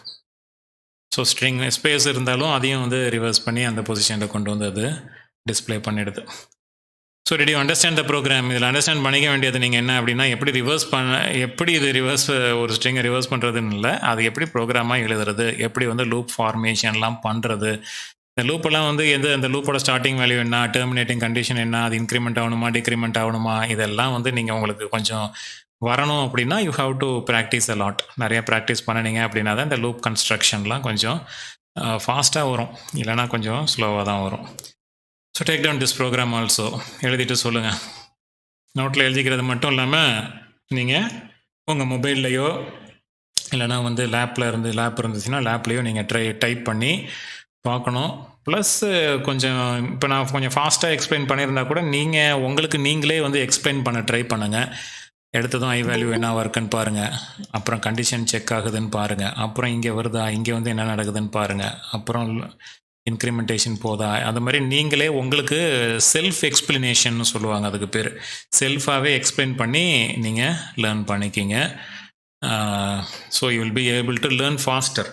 ஸோ ஸ்ட்ரிங் ஸ்பேஸ் இருந்தாலும் அதையும் வந்து ரிவர்ஸ் பண்ணி அந்த பொசிஷனில் கொண்டு வந்து அது டிஸ்ப்ளே பண்ணிடுது. So did you understand the program? இதில் அண்டர்ஸ்டாண்ட் பண்ணிக்க வேண்டியது நீங்கள் என்ன அப்படின்னா, எப்படி இது ரிவர்ஸ் ஒரு ஸ்ட்ரிங்கை ரிவர்ஸ் பண்ணுறதுன்னு இல்லை, அது எப்படி ப்ரோக்ராமாக எழுதுறது, எப்படி வந்து லூப் ஃபார்மேஷன்லாம் பண்ணுறது, இந்த லூப்பெல்லாம் வந்து அந்த லூப்போட ஸ்டார்டிங் வேல்யூ என்ன, டெர்மினேட்டிங் கண்டிஷன் என்ன, அது இன்க்ரிமெண்ட் ஆகணுமா டிக்ரிமெண்ட் ஆகணுமா, இதெல்லாம் வந்து நீங்கள் உங்களுக்கு கொஞ்சம் வரணும் அப்படின்னா you have to practice a lot. நிறைய ப்ராக்டிஸ் பண்ணினீங்க அப்படின்னா தான் இந்த லூப் கன்ஸ்ட்ரக்ஷன்லாம் கொஞ்சம் ஃபாஸ்ட்டாக வரும், இல்லைனா கொஞ்சம் ஸ்லோவாக தான் வரும். So take down this program also. எழுதிட்டு சொல்லுங்கள். நோட்டில் எழுதிக்கிறது மட்டும் இல்லாமல் நீங்கள் உங்கள் மொபைல்லையோ இல்லைனா வந்து லேப் இருந்துச்சுன்னா லேப்லேயோ நீங்கள் டைப் பண்ணி பார்க்கணும். ப்ளஸ் கொஞ்சம் இப்போ நான் கொஞ்சம் ஃபாஸ்ட்டாக எக்ஸ்பிளைன் பண்ணியிருந்தா கூட நீங்கள் உங்களுக்கு நீங்களே வந்து எக்ஸ்பிளைன் பண்ண ட்ரை பண்ணுங்கள். எடுத்ததும் ஐ வேல்யூ என்ன இருக்குன்னு பாருங்கள், அப்புறம் கண்டிஷன் செக் ஆகுதுன்னு பாருங்கள், அப்புறம் இங்கே வருதா, இங்கே வந்து என்ன நடக்குதுன்னு பாருங்கள், அப்புறம் இன்க்ரிமெண்டேஷன் போதா, அது மாதிரி நீங்களே உங்களுக்கு செல்ஃப் எக்ஸ்பிளனேஷன் சொல்லுவாங்க, அதுக்கு பேர். செல்ஃபாகவே எக்ஸ்பிளைன் பண்ணி நீங்கள் லேர்ன் பண்ணிக்கிங்க. So you will be able to learn faster.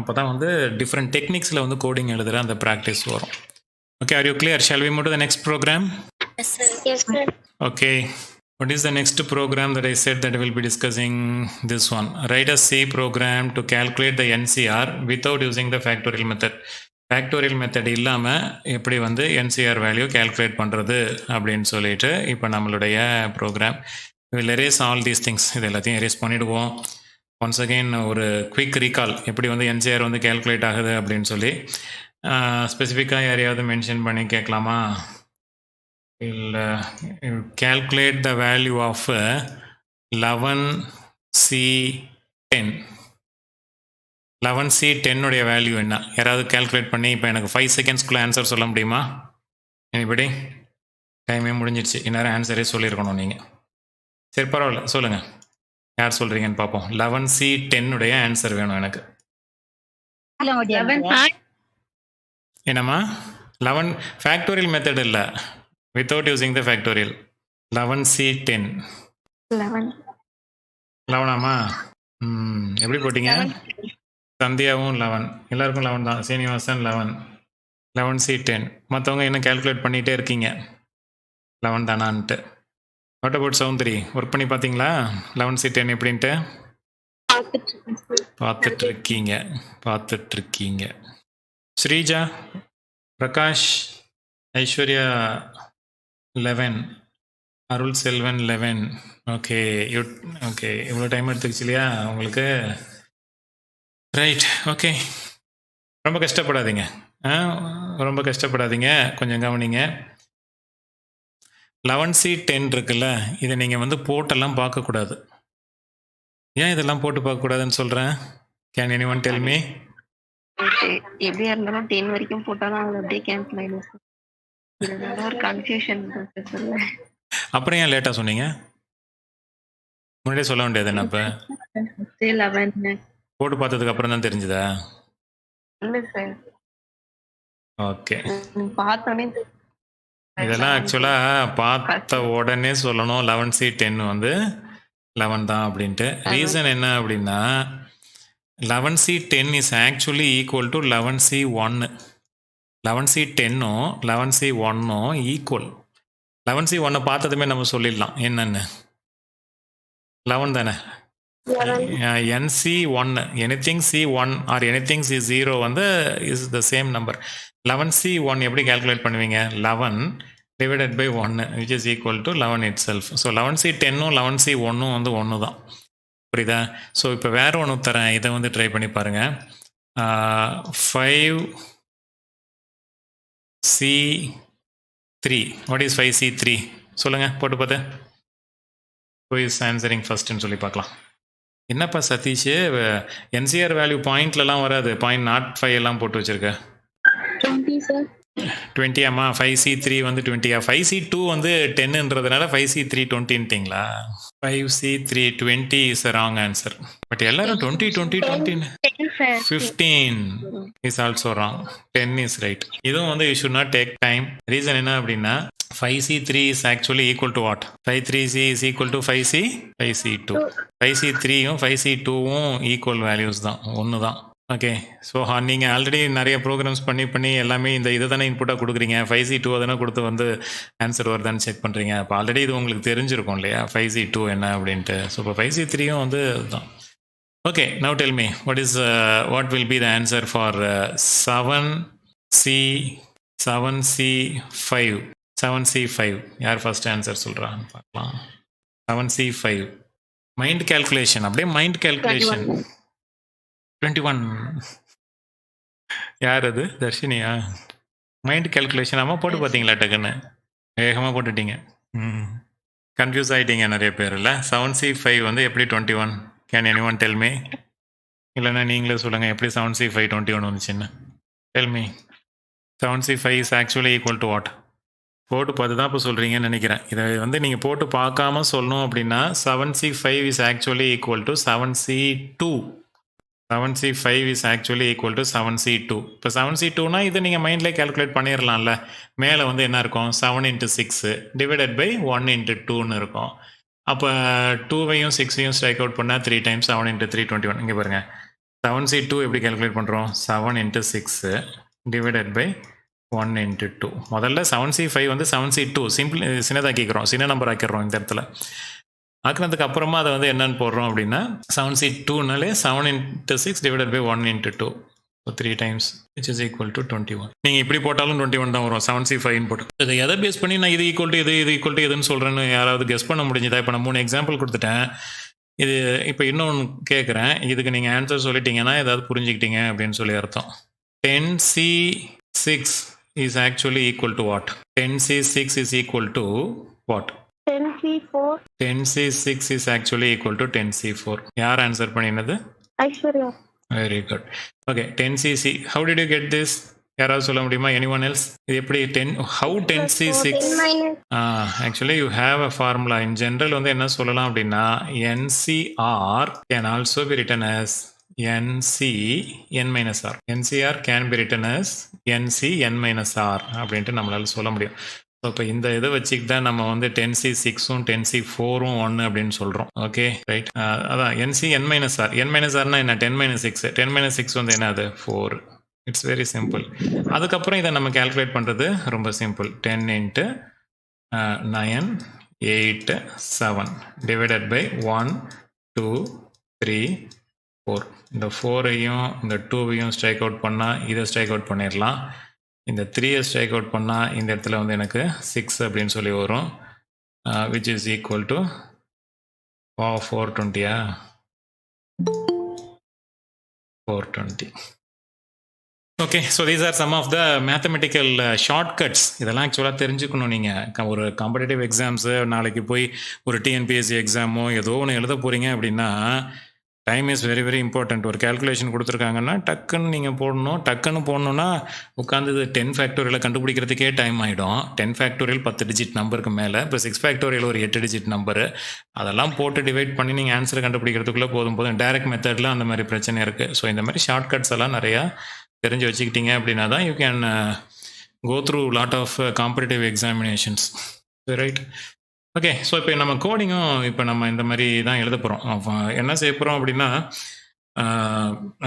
அப்போ தான் வந்து டிஃப்ரெண்ட் டெக்னிக்ஸில் வந்து கோடிங் எழுதுகிற அந்த ப்ராக்டிஸ் வரும். Okay, are you clear? Shall we move to the next program? Yes, sir. Okay, what is the next program that I said that I will be discussing? This one. Write a C program to calculate the NCR without using the factorial method. Factorial method இல்லாமல் எப்படி வந்து NCR value calculate பண்ணுறது அப்படின்னு சொல்லிட்டு இப்போ நம்மளுடைய program will erase all these things. இது எல்லாத்தையும் எரேஸ் பண்ணிவிடுவோம். ஒன்ஸ் அகெயின் ஒரு குவிக் ரீகால், எப்படி வந்து என்சிஆர் வந்து கேல்குலேட் ஆகுது அப்படின்னு சொல்லி ஸ்பெசிஃபிக்காக யாரையாவது மென்ஷன் பண்ணி கேட்கலாமா? இல்லை, calculate the value of 11C10. 11C10 உடைய வேல்யூ என்ன? யாராவது கேல்குலேட் பண்ணி இப்போ எனக்கு 5 செகண்ட்ஸ்குள்ளே ஆன்சர் சொல்ல முடியுமா? எனிபடி? டைமே முடிஞ்சிடுச்சு, இந்நேரம் ஆன்சரே சொல்லியிருக்கணும் நீங்கள். சரி, பரவாயில்ல, சொல்லுங்கள், யார் சொல்கிறீங்கன்னு பார்ப்போம். 11C10 உடைய ஆன்சர் வேணும் எனக்கு. என்னம்மா? 11 ஃபேக்டோரியல் மெத்தட் இல்லை, without using the factorial. 11C10. 11ஆமா? எப்படி போட்டிங்க? சந்தியாவும் 11, எல்லாருக்கும் 11 தான். சீனிவாசன் 11, 11C10. மற்றவங்க என்ன கேல்குலேட் பண்ணிகிட்டே இருக்கீங்க 11 தானான்ட்டு. வாட் அபவுட் சௌந்தரி, ஒர்க் பண்ணி பார்த்தீங்களா 11C10 எப்படின்ட்டு? பார்த்துட்ருக்கீங்க. ஸ்ரீஜா, பிரகாஷ், ஐஸ்வர்யா 11, அருள் செல்வன் 11. ஓகே, ஓகே, இவ்வளோ டைம் எடுத்துக்கிச்சு இல்லையா உங்களுக்கு? Right, okay. ரொம்ப கஷ்டப்படாதீங்க, கொஞ்சம் கவனிங்க. 11C10 இருக்குல்ல, இதை நீங்கள் வந்து போட்டெல்லாம் பார்க்கக்கூடாது. ஏன் இதெல்லாம் போட்டு பார்க்கக்கூடாதுன்னு சொல்கிறேன்? Can any one tell me? எப்படியா இருந்தாலும் 10 வரைக்கும் போட்டாலும் அது அப்படியே கேன்சல் ஆயிடும். ஒரு கன்ஃபியூஷன். அப்புறம் ஏன் லேட்டாக சொன்னீங்க? முன்னாடியே சொல்ல வேண்டியது என்ன? இப்போ 11 போட்டு பார்த்ததுக்கு அப்புறம் தான் தெரிஞ்சுதா? இல்ல சார், ஓகே. பார்த்தோன்னே இதெல்லாம் ஆக்சுவலாக பார்த்த உடனே சொல்லணும் 11C10 வந்து 11 தான் அப்படின்ட்டு. ரீசன் என்ன அப்படின்னா 11C10 is actually equal to 11C1. 11C10ம் 11C1ம் ஈக்குவல். 11C1 பார்த்ததுமே நம்ம சொல்லிடலாம் என்னன்னு. 11 தானே? NC1, anything C1 or anything C0 வந்து is the same number. 11C1 எப்படி கேல்குலேட் பண்ணுவீங்க? 11 divided by 1 which is equal to 11 itself. So 11C10ம் 11C1ம் வந்து 1 தான். புரியுதா? ஸோ இப்போ வேறு ஒன்று தரேன், இதை வந்து ட்ரை பண்ணி பாருங்கள். 5C3. What is 5C3? சொல்லுங்கள், போட்டு பார்த்து. Who is answering firstன்னு சொல்லி பார்க்கலாம். என்னப்பா சதீஷ், என்சிஆர் வேல்யூ பாயிண்ட்லலாம் வராது, 0.05 எல்லாம் போட்டு வச்சுருக்க. 20 ஆமா? 5C3 வந்து 20. 5C2 வந்து 10ன்றதுனால 5C3 20ன்ட்டிங்களா? 5C3 20 is a wrong answer. But எல்லாரும் 20 15 is also wrong. 10 is right. இதுவும் வந்து you should not take time. Reason என்ன அப்படின்னா 5C3 is actually equal to what? 5C3 is equal to 5C2. 5C3யும் 5C2வும் equal values தான், ஒன்று தான். ஓகே. ஸோ நீங்கள் ஆல்ரெடி நிறைய ப்ரோக்ராம்ஸ் பண்ணி எல்லாமே இந்த இதை தானே இன்புட்டாக கொடுக்குறீங்க. 5C2 தானே கொடுத்து வந்து ஆன்சர் வருதான்னு செக் பண்ணுறீங்க. அப்போ ஆல்ரெடி இது உங்களுக்கு தெரிஞ்சிருக்கும் இல்லையா 5C2 என்ன அப்படின்ட்டு. ஸோ இப்போ 5C3யும் வந்து அதுதான். Okay, now tell me what will be the answer for 7C5. யார் ஃபர்ஸ்ட் ஆன்சர் சொல்கிறான்னு பார்க்கலாம். 7C5 mind calculation. அப்படியே மைண்ட் கேல்குலேஷன் 21. யார் அது? தர்ஷினியா? மைண்ட் கேல்குலேஷன் அம்மா போட்டு பார்த்தீங்களா டக்குன்னு? வேகமாக போட்டுட்டீங்க. கன்ஃபியூஸ் ஆகிட்டீங்க நிறைய பேர் இல்லை? 7C5 வந்து எப்படி 21? Can anyone tell me? இல்லைன்னா நீங்களே சொல்லுங்கள் எப்படி 7C5 21 வந்துச்சுன்னு. Tell me. 7C5 is actually equal to what? போட்டு பார்த்து தான் இப்போ சொல்கிறீங்கன்னு நினைக்கிறேன். இதை வந்து நீங்கள் போட்டு பார்க்காம சொல்லணும் அப்படின்னா 7C5 is actually equal to 7C2. 7C5 is actually equal to 7C2. இப்போ 7C2னா இதை நீங்கள் மைண்ட்லேயே கேல்குலேட் பண்ணிடலாம்ல. மேலே வந்து என்ன இருக்கும்? 7 into 6 டிவைடட் பை 1 into 2ன்னு இருக்கும். அப்போ 2வையும் 6வையும் ஸ்ட்ரைக் அவுட் பண்ணால் 3 times 7 into 3 21. இங்கே பாருங்கள் 7C2 எப்படி கேல்குலேட் பண்ணுறோம்? 7 into 6 டிவைடட் பை 1 into 2. முதல்ல 7C5 வந்து 7C2 சிம்பிள் சின்னதாக்கிக்கிறோம், சின்ன நம்பர் ஆக்கிடுறோம் இந்த இடத்துல. ஆக்கினதுக்கு அப்புறமா அதை வந்து என்னன்னு போடுறோம் அப்படின்னா 7C2னாலே 7 into 6 divided by 1 into 2. So 3 times which is equal to 21. நீங்கள் இப்படி போட்டாலும் 21 தான் வரும் 7C5 போட்டு. இதை எதை பேஸ் பண்ணி நான் இது ஈக்குவல் டு இது ஈக்குவல் டு எதுன்னு சொல்கிறேன்னு யாராவது கெஸ் பண்ண முடிஞ்சுதா? இப்போ நான் 3 எக்ஸாம்பிள் கொடுத்துட்டேன். இது இப்போ இன்னொன்று கேட்குறேன். இதுக்கு நீங்கள் ஆன்சர் சொல்லிட்டீங்கன்னா ஏதாவது புரிஞ்சுக்கிட்டீங்க அப்படின்னு சொல்லி அர்த்தம். 10C6 is actually equal to what? 10C6 is equal to what? 10C4. 10C6 is actually equal to 10C4. யார் ஆன்சர் பண்ணினது? Aishwarya. Very good. Okay, 10C6. How did you get this? யாராவது சொல்ல முடியுமா? anyone else? இது எப்படி 10? How 10C6? Actually you have a formula. In general வந்து என்ன சொல்லலாம் அப்படின்னா NCR can also be written as NC n minus r. NCR can be written as NC n minus r அப்படின்ட்டு நம்மளால சொல்ல முடியும். ஸோ இப்போ இந்த இதை வச்சுக்கிட்டு தான் நம்ம வந்து 10C6ம் 10C4ம் 1 அப்படின்னு சொல்கிறோம். Okay right. அதான் NC n minus r. n minus rனா என்ன? 10 minus 6. 10 minus 6 வந்து என்ன? அது 4. It's very simple. அதுக்கப்புறம் இதை நம்ம கேல்குலேட் பண்ணுறது ரொம்ப சிம்பிள். 10 into 9 8 7 divided by 1 2 3 4. இந்த 4ஐயும் இந்த 2வையும் ஸ்ட்ரைக் அவுட் பண்ணால் இதை ஸ்ட்ரைக் அவுட் பண்ணிடலாம். இந்த 3ஐ ஸ்ட்ரைக் அவுட் பண்ணால் இந்த இடத்துல வந்து எனக்கு 6 அப்படின்னு சொல்லி வரும். Which is equal to 420. 420. Okay, so these are some of the mathematical shortcuts. இதெல்லாம் ஆக்சுவலாக தெரிஞ்சுக்கணும். நீங்கள் ஒரு காம்படிட்டிவ் எக்ஸாம்ஸு நாளைக்கு போய் ஒரு டிஎன்பிஎஸ்சி எக்ஸாமோ ஏதோ ஒன்று எழுத போகிறீங்க அப்படின்னா time is very very important. ஒரு கேல்குலேஷன் கொடுத்துருக்காங்கன்னா டக்குன்னு நீங்கள் போடணும். டக்குன்னு போடணுன்னா உட்காந்து 10 ஃபேக்டோரியலை கண்டுபிடிக்கிறதுக்கே டைம் ஆகிடும். 10 ஃபேக்டோரியல் 10 டிஜிட் நம்பருக்கு மேலே, இப்போ 6 ஃபேக்டோரியல் ஒரு 8 டிஜிட் நம்பரு. அதெல்லாம் போட்டு டிவைட் பண்ணி நீங்கள் ஆன்சரை கண்டுபிடிக்கிறதுக்குள்ளே போதும். டைரக்ட் மெத்தடில் அந்த மாதிரி பிரச்சனை இருக்குது. ஸோ இந்த மாதிரி ஷார்ட்கட்ஸ் எல்லாம் நிறையா தெரிஞ்சு வச்சுக்கிட்டீங்க அப்படின்னா தான் you can go through lot of competitive examinations. Right. Okay, so இப்போ நம்ம கோடிங்கும் இப்போ நம்ம இந்த மாதிரி தான் எழுத போகிறோம். என்ன செய்ய போகிறோம் அப்படின்னா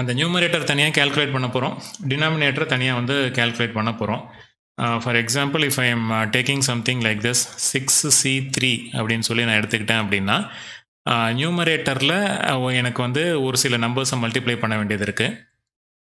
அந்த நியூமரேட்டர் தனியாக கேல்குலேட் பண்ண போகிறோம், டினாமினேட்டர் தனியாக வந்து கேல்குலேட் பண்ண போகிறோம். For example if I am taking something like this 6C3 அப்படின்னு சொல்லி நான் எடுத்துக்கிட்டேன் அப்படின்னா நியூமரேட்டரில் எனக்கு வந்து ஒரு சில நம்பர்ஸை மல்டிப்ளை பண்ண வேண்டியது இருக்குது.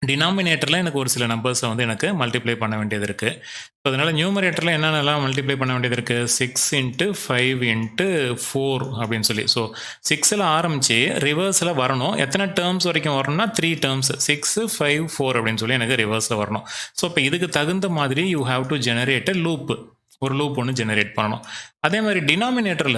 டினாமினேட்டரில் எனக்கு ஒரு சில நம்பர்ஸை வந்து எனக்கு மல்டிப்ளை பண்ண வேண்டியது இருக்குது. ஸோ அதனால் நியூமரேட்டரில் என்னென்னலாம் மல்டிப்ளை பண்ண வேண்டியது இருக்குது? 6 into 5 into 4 அப்படின்னு சொல்லி. ஸோ 6ல் ஆரம்பித்து ரிவர்ஸில் வரணும். எத்தனை டேர்ம்ஸ் வரைக்கும் வரணும்னா 3 டேர்ம்ஸ், 6 5 4 அப்படின்னு சொல்லி எனக்கு ரிவர்ஸில் வரணும். ஸோ இப்போ இதுக்கு தகுந்த மாதிரி you have to generate a loop. ஒரு லூப் ஒன்று ஜெனரேட் பண்ணணும். அதே மாதிரி டினாமினேட்டரில்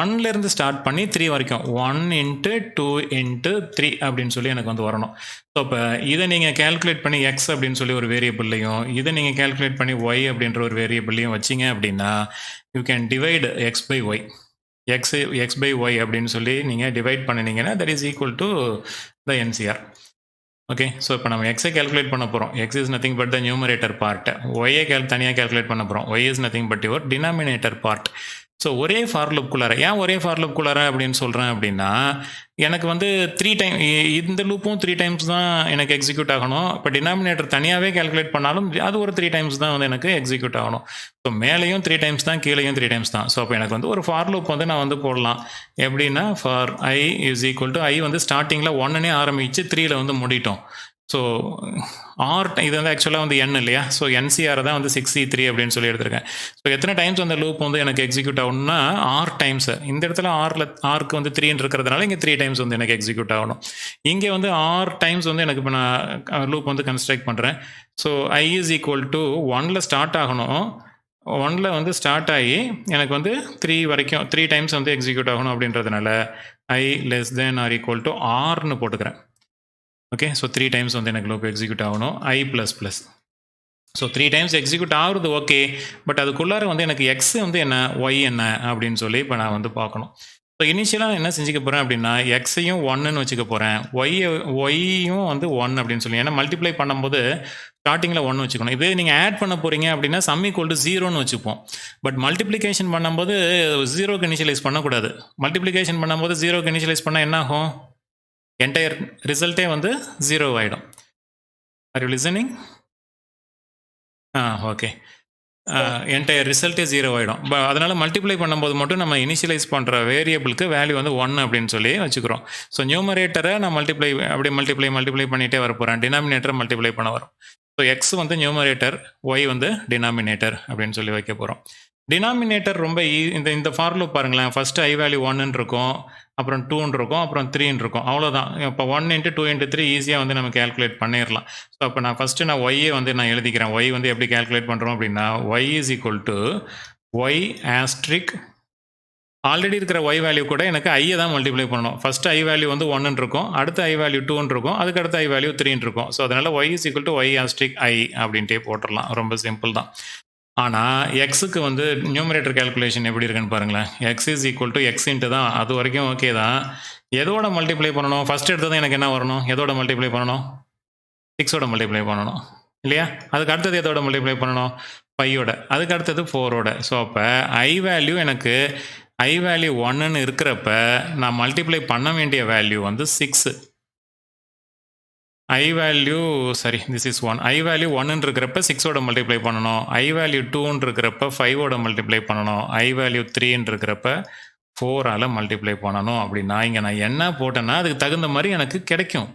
1லேருந்து ஸ்டார்ட் பண்ணி 3 வரைக்கும் 1 into 2 into 3 அப்படின்னு சொல்லி எனக்கு வந்து வரணும். ஸோ இப்போ இதை நீங்கள் கேல்குலேட் பண்ணி எக்ஸ் அப்படின்னு சொல்லி ஒரு வேரியபிள்லையும் இதை நீங்கள் கேல்குலேட் பண்ணி ஒய் அப்படின்ற ஒரு வேரியபிள்லையும் வச்சிங்க அப்படின்னா you can divide x by y. X by y அப்படின்னு சொல்லி நீங்கள் டிவைட் பண்ணினீங்கன்னா that is equal to the nCr. Okay, so இப்போ நம்ம எக்ஸை கேல்குலேட் பண்ண போகிறோம். X is nothing but the numerator part. ஒய்யை தனியாக கேல்குலேட் பண்ண போகிறோம். Y is nothing but your denominator part. So ஒரே ஃபார் லூப்குள்ளார ஏன் ஒரே ஃபார் லூப்குள்ளார அப்படின்னு சொல்கிறேன் அப்படின்னா எனக்கு வந்து 3 டைம் இந்த லூப்பும் 3 டைம்ஸ் தான் எனக்கு எக்ஸிக்யூட் ஆகணும். இப்போ டினாமினேட்டர் தனியாகவே கால்குலேட் பண்ணாலும் அது ஒரு 3 டைம்ஸ் தான் வந்து எனக்கு எக்ஸிக்யூட் ஆகணும். ஸோ மேலேயும் 3 டைம்ஸ் தான், கீழேயும் 3 டைம்ஸ் தான். ஸோ அப்போ எனக்கு வந்து ஒரு ஃபார் லூப் வந்து நான் வந்து போடலாம். எப்படின்னா for i is equal to i வந்து ஸ்டார்டிங்கில் 1னே ஆரம்பித்து 3ல் வந்து முடிட்டோம். ஸோ ஆர் இது வந்து ஆக்சுவலாக வந்து என் இல்லையா? ஸோ என்சிஆர் தான் வந்து 6C3 அப்படின்னு சொல்லி எடுத்திருக்கேன். ஸோ எத்தனை டைம்ஸ் அந்த லூப் வந்து எனக்கு எக்ஸிக்யூட் ஆகணும்னா ஆர் டைம்ஸ். இந்த இடத்துல ஆருக்கு வந்து 3 இருக்கிறதுனால இங்கே 3 டைம்ஸ் வந்து எனக்கு எக்ஸிக்யூட் ஆகணும். இங்கே வந்து ஆர் டைம்ஸ் வந்து எனக்கு இப்போ நான் லூப் வந்து கன்ஸ்ட்ரக்ட் பண்ணுறேன். So I is equal to 1ல் ஸ்டார்ட் ஆகணும். 1ல் வந்து ஸ்டார்ட் ஆகி எனக்கு வந்து 3 வரைக்கும் 3 டைம்ஸ் வந்து எக்ஸிக்யூட் ஆகணும் அப்படின்றதுனால i less than or equal to ஆர்னு போட்டுக்கிறேன். ஓகே, ஸோ 3 டைம்ஸ் வந்து எனக்கு லூப் எக்ஸிக்யூட் ஆகணும். I plus plus. So 3 times execute ஆகுறது ஓகே, பட் அதுக்குள்ளார வந்து எனக்கு எக்ஸ் வந்து என்ன, ஒய் என்ன அப்படின்னு சொல்லி இப்போ நான் வந்து பார்க்கணும். ஸோ இனிஷியலாக என்ன செஞ்சுக்க போகிறேன் அப்படின்னா எக்ஸையும் 1ன்னு வச்சுக்க போகிறேன், ஒய்யும் வந்து 1 அப்படின்னு சொல்லி. ஏன்னா மல்டிப்ளை பண்ணும்போது ஸ்டார்டிங்கில் 1 வச்சுக்கணும். இதே நீங்கள் ஆட் பண்ண போகிறீங்க அப்படின்னா சம் ஈக்குவல் டு 0ன்னு வச்சுப்போம். பட் மல்டிப்ளிகேஷன் பண்ணும்போது 0க்கு இனிஷியலைஸ் பண்ணக்கூடாது. மல்டிப்ளிகேஷன் பண்ணும்போது 0க்கு இனிஷியலைஸ் பண்ணால் என்ன ஆகும்? என்டையர் ரிசல்ட்டே வந்து 0 ஆகிடும். Are you listening? Okay. Entire ரிசல்ட்டே 0 ஆகிடும். அதனால் மல்டிப்ளை பண்ணும்போது மட்டும் நம்ம இனிஷியலைஸ் பண்ணுற வேரியபிளுக்கு வேல்யூ வந்து 1 அப்படின்னு சொல்லி வச்சுக்கிறோம். ஸோ நியூமரேட்டரை நான் அப்படியே மல்டிப்ளை பண்ணிகிட்டே வர போகிறேன். டினாமினேட்டரை மல்டிப்ளை பண்ண வரும். ஸோ எக்ஸ் வந்து நியூமரேட்டர், ஒய் வந்து டினாமினேட்டர் அப்படின்னு சொல்லி வைக்க போகிறோம். டினாமினேட்டர் ரொம்ப இந்த ஃபார் லூப் பாருங்களேன். ஃபஸ்ட்டு ஐ வேல்யூ 1ன்னு இருக்கும், அப்புறம் 2ன்னு இருக்கும், அப்புறம் 3ன்னு இருக்கும். அவ்வளோதான். இப்போ 1 × 2 × 3 ஈஸியாக வந்து நம்ம கேல்குலேட் பண்ணிடலாம். ஸோ அப்போ நான் ஃபஸ்ட்டு நான் ஒய்யை வந்து நான் எழுதிக்கிறேன். ஒய் வந்து எப்படி கேல்குலேட் பண்ணுறோம் அப்படின்னா Y is equal to Y asterisk. Already இருக்கிற ஒய் வேல்யூ கூட எனக்கு ஐயை தான் மல்டிப்ளை பண்ணணும். ஃபஸ்ட்டு ஐ வேல்யூ வந்து 1ன்னு இருக்கும், அடுத்து ஐ வேல்யூ 2ன்னு இருக்கும், அதுக்கு அடுத்து ஐ வேல்யூ 3ன்னு இருக்கும். ஸோ அதனால் y is equal to Y asterisk i அப்படின்ட்டே போட்டுடலாம். ரொம்ப சிம்பிள் தான். ஆனால் எக்ஸுக்கு வந்து நியூமரேட்டர் கேல்குலேஷன் எப்படி இருக்குன்னு பாருங்களேன். X is equal to X into தான். அது வரைக்கும் ஓகே தான். எதோட மல்டிப்ளை பண்ணணும்? ஃபஸ்ட் எடுத்தது எனக்கு என்ன வரணும்? எதோட மல்டிப்ளை பண்ணணும்? 6ஓட மல்டிப்ளை பண்ணணும் இல்லையா? அதுக்கு அடுத்தது எதோட மல்டிப்ளை பண்ணணும்? 5ஓட. அதுக்கு அடுத்தது 4ஓட. ஸோ அப்போ ஐ வேல்யூ எனக்கு ஐ வேல்யூ 1ன்னு இருக்கிறப்ப நான் மல்டிப்ளை பண்ண வேண்டிய வேல்யூ வந்து 6. I value this is 1. I value 1ன்னு இருக்கிறப்ப 6ஓட மல்டிப்ளை பண்ணணும். ஐ வேல்யூ 2ன்னு இருக்கிறப்ப 5ஓட மல்டிப்ளை பண்ணணும். ஐ வேல்யூ 3ன்னு இருக்கிறப்ப 4ஆல் மல்டிப்ளை பண்ணணும். அப்படின்னா இங்கே நான் என்ன போட்டேன்னா அதுக்கு தகுந்த மாதிரி எனக்கு கிடைக்கும்.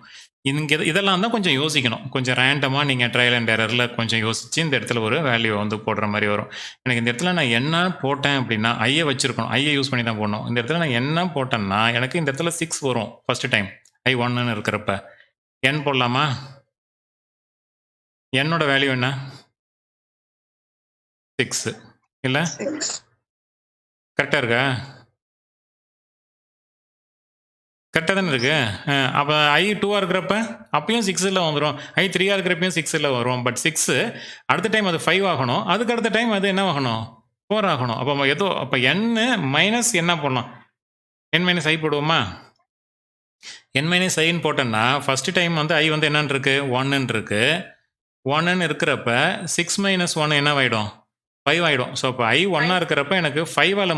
இங்கே இதெல்லாம் தான் கொஞ்சம் யோசிக்கணும். கொஞ்சம் ரேண்டமாக நீங்கள் ட்ரையல் அண்ட் எரரில் கொஞ்சம் யோசித்து இந்த இடத்துல ஒரு வேல்யூ வந்து போடுற மாதிரி வரும். எனக்கு இந்த இடத்துல நான் என்ன போட்டேன் அப்படின்னா ஐயை வச்சுருக்கணும். ஐயை யூஸ் பண்ணி தான் போடணும். இந்த இடத்துல நான் என்ன போட்டேன்னா எனக்கு இந்த இடத்துல 6 வரும் ஃபஸ்ட்டு டைம் ஐ 1ன்னு இருக்கிறப்ப. n போடலாமா? என்னோட வேல்யூ என்ன? 6 இல்லை? கரெக்டாக இருக்கா? கரெக்டாக தானே இருக்கு. அப்போ ஐ 2ஆக இருக்கிறப்ப அப்பயும் 6ல் வந்துடும். ஐ 3ஆக இருக்கிறப்பையும் 6ல் வரும். பட் 6 அடுத்த டைம் அது 5 ஆகணும். அதுக்கு அடுத்த டைம் அது என்ன ஆகணும்? 4 ஆகணும். அப்போ n மைனஸ் என்ன போடலாம்? n - i போடுவோமா? n - iன்னு போட்டோன்னா ஃபஸ்ட்டு டைம் வந்து ஐ வந்து என்னன்னு இருக்கு? 1ன்னு இருக்கு. 1ன்னு இருக்கிறப்ப 6 - 1 என்னவாயிடும்? 5 ஆகிடும். ஸோ அப்போ ஐ 1ஆக இருக்கிறப்ப எனக்கு 5ஆல்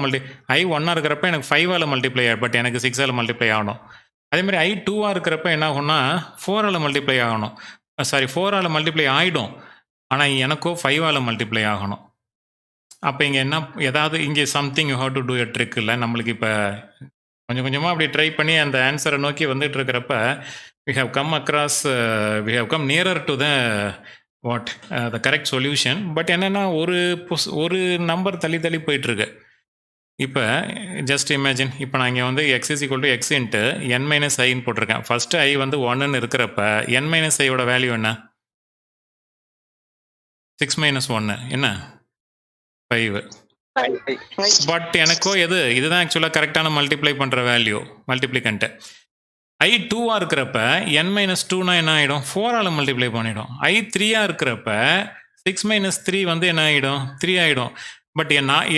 ஐ 1ஆக இருக்கிறப்ப எனக்கு 5ஆல் மல்டிப்ளை ஆகும். பட் எனக்கு 6ஆல் மல்டிப்ளை ஆகணும். அதேமாதிரி ஐ 2ஆக இருக்கிறப்ப என்ன ஆகும்னா 4ஆல் மல்டிப்ளை ஆகணும். 4ஆல் மல்டிப்ளை ஆகிடும். ஆனால் எனக்கோ 5ஆல் மல்டிப்ளை ஆகணும். அப்போ இங்கே என்ன ஏதாவது இங்கே something you have to do a trick இல்லை? நம்மளுக்கு இப்போ கொஞ்சம் கொஞ்சமாக அப்படி ட்ரை பண்ணி அந்த ஆன்சரை நோக்கி வந்துட்டு இருக்கிறப்ப we have come nearer to the correct solution. But என்னென்னா ஒரு நம்பர் தள்ளி போயிட்டுருக்கு. இப்போ ஜஸ்ட் இமேஜின், இப்போ நான் இங்கே வந்து x is equal to x into n - iன்னு போட்டிருக்கேன். ஃபஸ்ட்டு ஐ வந்து 1ன்னு இருக்கிறப்ப n - iயோட வேல்யூ என்ன? 6 - 1 என்ன? 5. பட் எனக்கோ இதுதான் ஆக்சுவலாக கரெக்டான மல்டிப்ளை பண்ணுற வேல்யூ, மல்டிப்ளிகண்ட்டு. ஐ 2ஆக இருக்கிறப்ப n - 2னா என்ன ஆகிடும்? 4ஆல் மல்டிப்ளை பண்ணிடும். ஐ 3ஆக இருக்கிறப்ப 6 - 3 வந்து என்ன ஆகிடும்? 3 ஆகிடும். பட்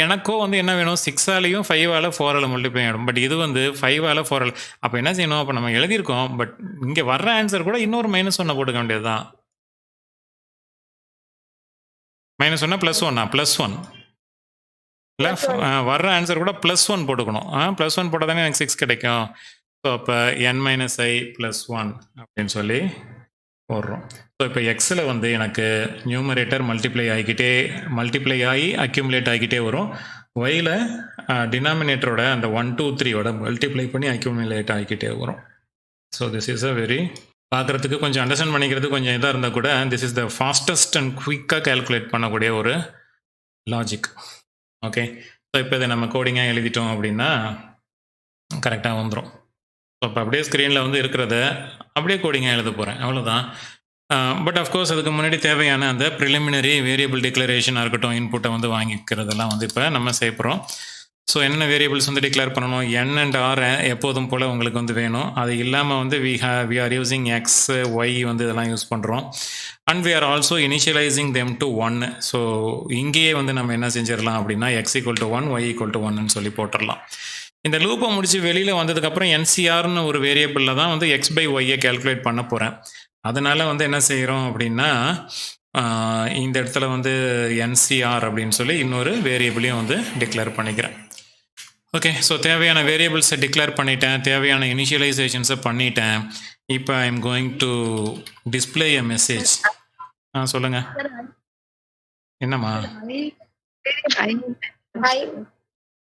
எனக்கோ வந்து என்ன வேணும்? 6ஆலையும் 5ஆல் 4ஆல் மல்டிப்ளை ஆகிடும். பட் இது வந்து 5ஆல் 4ஆல். அப்போ என்ன செய்யணும்? அப்போ நம்ம எழுதியிருக்கோம். பட் இங்கே வர்ற ஆன்சர் கூட இன்னொரு -1 போட்டுக்க வேண்டியது தான். -1 +1 +1 இல்லை வர்ற ஆன்சர் கூட +1 போட்டுக்கணும். +1 போட்டால் தானே எனக்கு 6 கிடைக்கும். ஸோ அப்போ n-i +1 அப்படின்னு சொல்லி போடுறோம். ஸோ இப்போ எக்ஸில் வந்து எனக்கு நியூமரேட்டர் மல்டிப்ளை ஆகி அக்யூமுலேட் ஆகிக்கிட்டே வரும். ஒயில் டினாமினேட்டரோட அந்த 1 2 3யோட மல்டிப்ளை பண்ணி அக்யூமுலேட் ஆகிக்கிட்டே வரும். So this is a very பார்க்குறதுக்கு கொஞ்சம் அண்டர்ஸ்டாண்ட் பண்ணிக்கிறது கொஞ்சம் இதாக இருந்தால் கூட this is the fastest and குயிக்காக கேல்குலேட் பண்ணக்கூடிய ஒரு லாஜிக். ஓகே, ஸோ இப்போ இதை நம்ம கோடிங்காக எழுதிட்டோம் அப்படின்னா கரெக்டாக வந்துடும். ஸோ இப்போ அப்படியே ஸ்க்ரீனில் வந்து இருக்கிறத அப்படியே கோடிங்காக எழுத போகிறேன், அவ்வளோதான். பட் அஃப்கோர்ஸ் அதுக்கு முன்னாடி தேவையான அந்த ப்ரிலிமினரி வேரியபிள் டிக்ளரேஷனாக இருக்கட்டும், இன்புட்டை வந்து வாங்கிக்கிறதெல்லாம் வந்து இப்போ நம்ம செய்யப்படுறோம். ஸோ என்னென்ன வேரியபிள்ஸ் வந்து டிக்ளேர் பண்ணணும், n and r எப்போதும் போல் உங்களுக்கு வந்து வேணும். அது இல்லாமல் வந்து we are using x, y வந்து இதெல்லாம் யூஸ் பண்ணுறோம். And we are also initializing them to 1. So இங்கேயே வந்து நம்ம என்ன செஞ்சிடலாம் அப்படின்னா x = 1, y = 1ன்னு சொல்லி போட்டுடலாம். இந்த லூப்பை முடிச்சு வெளியில் வந்ததுக்கப்புறம் NCRன்னு ஒரு வேரியபிளில் தான் வந்து x/y கேல்குலேட் பண்ண போகிறேன். அதனால் வந்து என்ன செய்கிறோம் அப்படின்னா இந்த இடத்துல வந்து NCR அப்படின்னு சொல்லி இன்னொரு வேரியபிளையும் வந்து டிக்ளேர் பண்ணிக்கிறேன். ஓகே, ஸோ தேவையான வேரியபிள்ஸை டிக்ளேர் பண்ணிட்டேன், தேவையான இனிஷியலைசேஷன்ஸை பண்ணிட்டேன். இப்போ I am going to display a message. சொல்லுங்கள். என்னம்மா